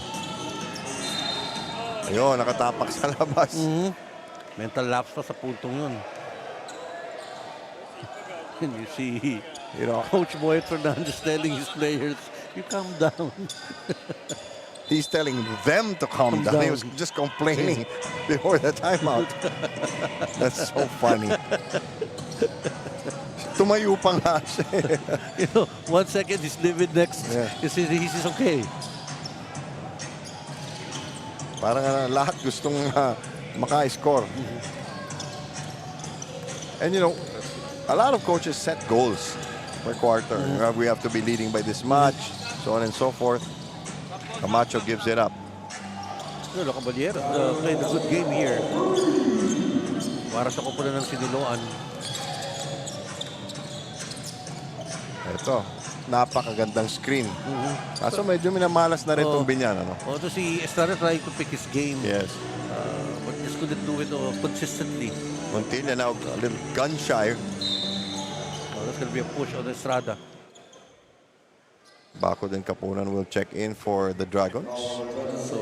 Ayun, nakatapak sa labas. Mental lapse pa sa puntong yun. And you see, Coach Boyet Fernandez telling his players, you calm down. He's telling them to calm down. He was just complaining before the timeout. That's so funny. Tumayo pa nga siya. 1 second he's livid, next he's okay. Parang lahat gustong maka-score. And a lot of coaches set goals per quarter. We have to be leading by this much, so on and so forth. Camacho gives it up. Caballero played a good game here. Para sa koponan ng Siniloan. Ito, napakagandang screen. Kaso medyo minamalas na rin itong Binyan. So si Estrada trying to pick his game. Yes. But just couldn't do it consistently. Montilla now a little gun shy. That's going to be a push on Estrada. Bakod and Kapunan will check in for the Dragons. So,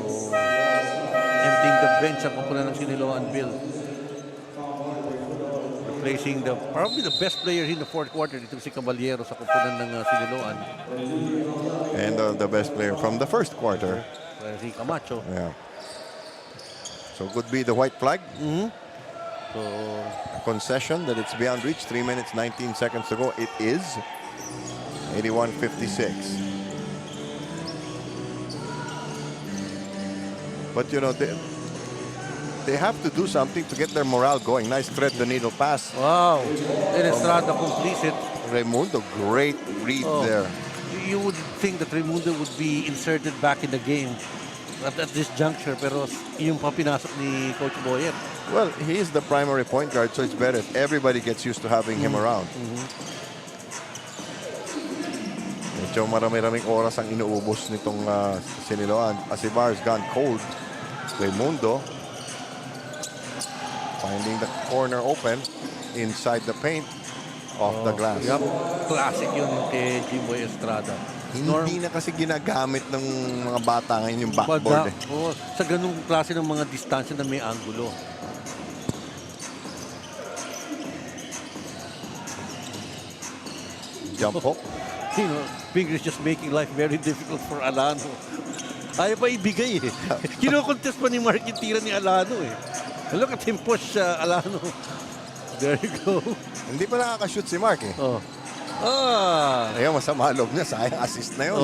emptying the bench ang kupunan ng Siniloan Bill. Replacing probably the best player in the fourth quarter, dito si Caballero sa kupunan ng Siniloan. And the best player from the first quarter. Si Camacho. Yeah. So could be the white flag. So, a concession that it's beyond reach. 3 minutes, 19 seconds to go. It is 81-56. But you know, they have to do something to get their morale going. Nice thread the needle pass. Wow. And Estrada completes it. Raimundo, great read there. You would think that Raimundo would be inserted back in the game at this juncture, pero yung pa pinasok ni Coach Boyer. Well, he is the primary point guard, so it's better if everybody gets used to having him around. Medyo marami-raming oras ang inuubos nitong Siniloan. Asibar's gone cold. Raimundo finding the corner open inside the paint, off the glass. Yep. Classic yun kay Jimboy Estrada. Hindi na kasi ginagamit ng mga bata ngayon yung backboard. Sa ganung klase ng mga distansya na may angulo. Jump hook. You know, Fingers just making life very difficult for Alano. Ayaw pa ibigay eh. Kino-contest pa ni Mark yung tira ni Alano eh. Look at him push Alano. There you go. Hindi pa nakaka-shoot si Mark eh. Ayun, masama loob niya. Sayang assist na yun.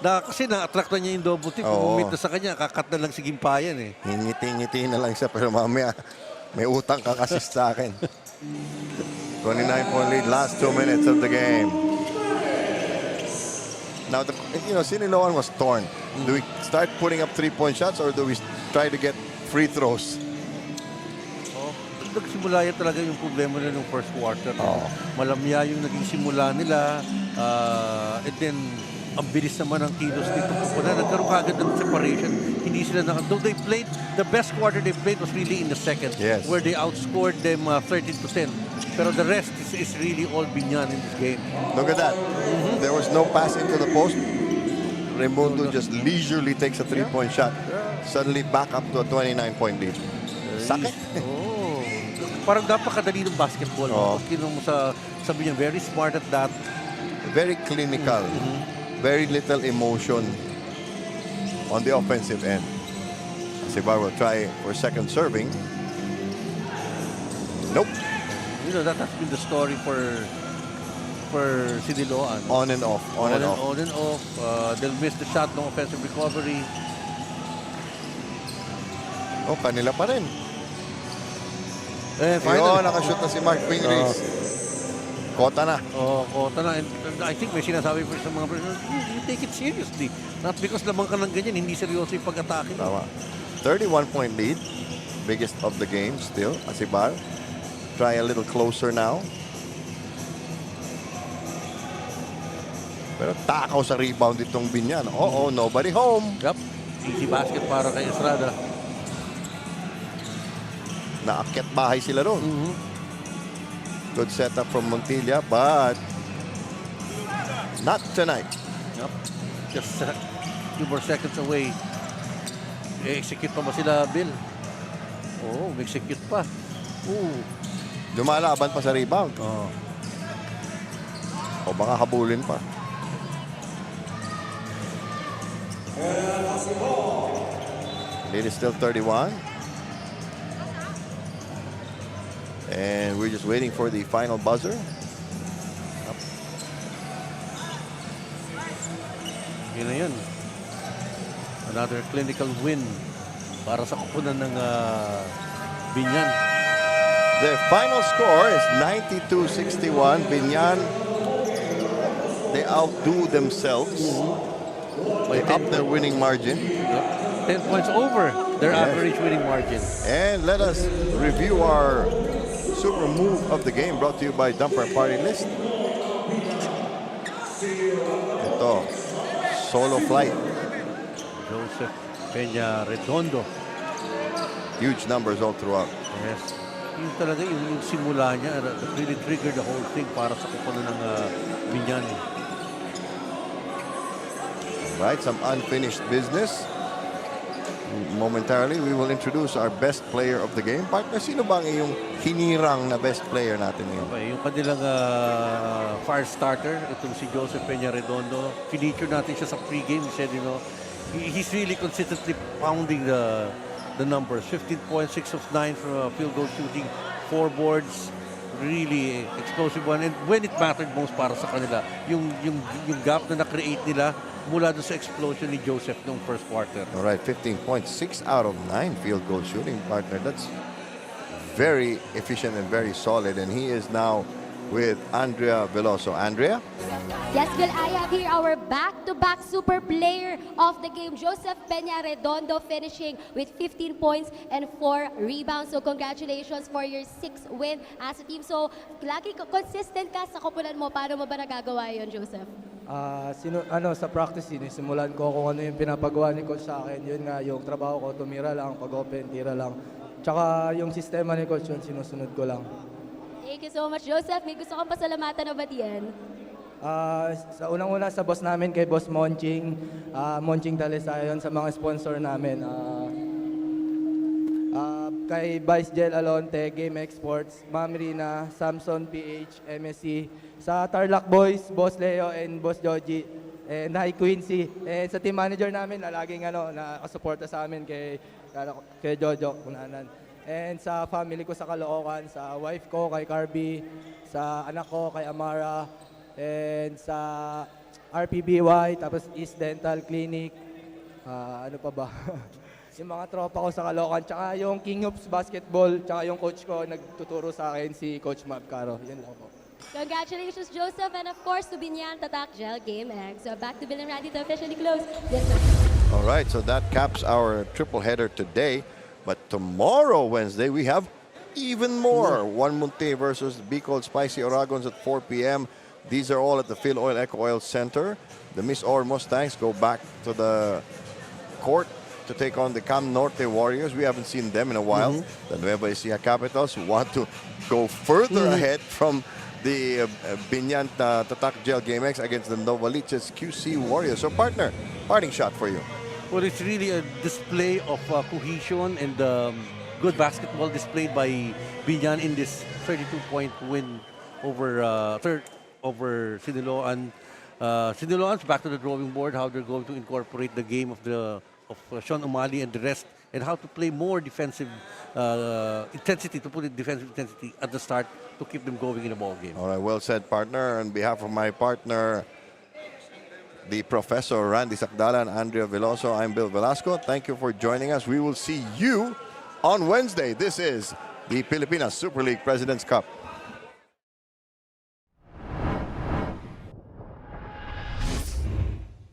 Kasi na-attract na niya yung double tip. Kung umit na sa kanya, kakat na lang si Gimpayan eh. Ngiti-ngiti na lang siya. Pero mamaya, may utang kak-assist sa akin. 29-point lead, last 2 minutes of the game. Now, Siniloan was torn. Do we start putting up 3-point shots or do we try to get free throws? Nagsimula yan talaga yung problema nila ng first quarter. Malamya yung naging simula nila. And then, ang bilis naman ang kilos dito. Nagkaroon kagad ng separation. Hindi sila though they played, the best quarter they played was really in the second. Yes. Where they outscored them 13%. Pero the rest is really all Binyan in this game. Look at that. There was no pass into the post. Raimundo just leisurely takes a 3-point shot. Suddenly back up to a 29-point lead. Sakit. Parang napakadali ng basketball. Kinuha mo sabi niya, very smart at that. Very clinical. Very little emotion on the offensive end. Sibar will try for second serving. Nope. You know, that has been the story for Siniloan. On and off. On and off. They'll miss the shot, no offensive recovery. Kanila pa rin. Finally. Nakashoot na si Mark Pingris. Kota na. Kota na. And I think may sinasabi pa sa mga players, you take it seriously. Not because lamang ka ng ganyan, hindi seryoso yung pag-atake. Tama. 31-point lead. Biggest of the game still. Asibar. Try a little closer now. Pero takaw sa rebound itong Binyan. Nobody home. Yep. Easy basket para kay Estrada. Naakyat bahay sila ron. Good setup from Montilla, but not tonight. Yep. Just a few more seconds away. Execute pa ba sila, Bill? Execute pa. Lumalaban pa sa rebound. O baka habulin pa. Lead is still 31. And we're just waiting for the final buzzer. Yun na yun. Another clinical win para sa kupunan ng Binyan. The final score is 92-61. Binyan, they outdo themselves. They up their winning margin. 10 points over their average winning margin. And let us review our super move of the game brought to you by Dumper Party List. Ito, solo flight. Joseph Peña Redondo. Huge numbers all throughout. Yes. Yung talaga yung simula niya, really triggered the whole thing para sa kupunan ng Binyan. Right, some unfinished business. Momentarily, we will introduce our best player of the game. Partner, sino bang yung hinirang na best player natin ngayon? Okay, yung kanilang fire starter, itong si Joseph Peña-Redondo. Feature natin siya sa pregame. He said, he's really consistently pounding the numbers. 15 points, 6 of 9 for field goal shooting, 4 boards. Really explosive one. And when it mattered most para sa kanila, yung gap na na-create nila mula doon sa explosion ni Joseph noong first quarter. All right, 15 points, 6 out of 9 field goal shooting, partner. That's very efficient and very solid. And he is now with Andrea Veloso. Andrea? Yes, Bill, I have here our back-to-back super player of the game, Joseph Peña-Redondo, finishing with 15 points and 4 rebounds. So congratulations for your 6th win as a team. So lagi consistent ka sa kupunan mo. Paano mo ba nagagawa yun, Joseph? Sa practice, simulan ko kung ano yung pinapagawa ni coach sa akin. Yun nga, yung trabaho ko, tumira lang, pag-open, tira lang. Tsaka yung sistema ni coach, yun, sinusunod ko lang. Thank you so much, Joseph. May gusto kang pasalamatan na batian? Sa unang-una sa boss namin, kay Boss Monching, Monching Dalesayon, sa mga sponsor namin. Kay Vice Jel Alonte, Game Exports, Ma'am Rina, Samson PH, MSC, sa Tarlac Boys, Boss Leo and Boss Joji, and Hi Quincy, and sa team manager namin na laging nakasuporta sa amin kay Jojo Kunanan. And sa family ko sa Caloocan, sa wife ko kay Carby, sa anak ko kay Amara, and sa RPBY, tapos East Dental Clinic, ano pa ba? Yung mga tropa ko sa Caloocan, tsaka yung King Hoops Basketball, tsaka yung coach ko nagtuturo sa akin si Coach Mab Caro. Yan lang po. Congratulations, Joseph, and of course to BIÑAN TATAK Gel Game X. So back to Bill and Randy to officially close this one. All right, so that caps our triple header today. But tomorrow, Wednesday, we have even more. One Munte versus Bicol Spicy Oragons at 4 p.m. These are all at the Phil Oil Eco Oil Center. The Miss Or Mustangs go back to the court to take on the Cam Norte Warriors. We haven't seen them in a while. The Nueva Ecija Capitals want to go further ahead from the BIÑAN TATAK Gel Game X against the Novaliches QC Warriors. So, partner, parting shot for you. Well, it's really a display of cohesion and good basketball displayed by BIÑAN in this 32-point win over Siniloan. Siniloan's back to the drawing board, how they're going to incorporate the game of Sean Umali and the rest, and how to play more defensive intensity, to put it defensive intensity at the start to keep them going in a ball game. All right, well said, partner. On behalf of my partner, the Professor Randy Sakdala and Andrea Veloso, I'm Bill Velasco. Thank you for joining us. We will see you on Wednesday. This is the Pilipinas Super League President's Cup.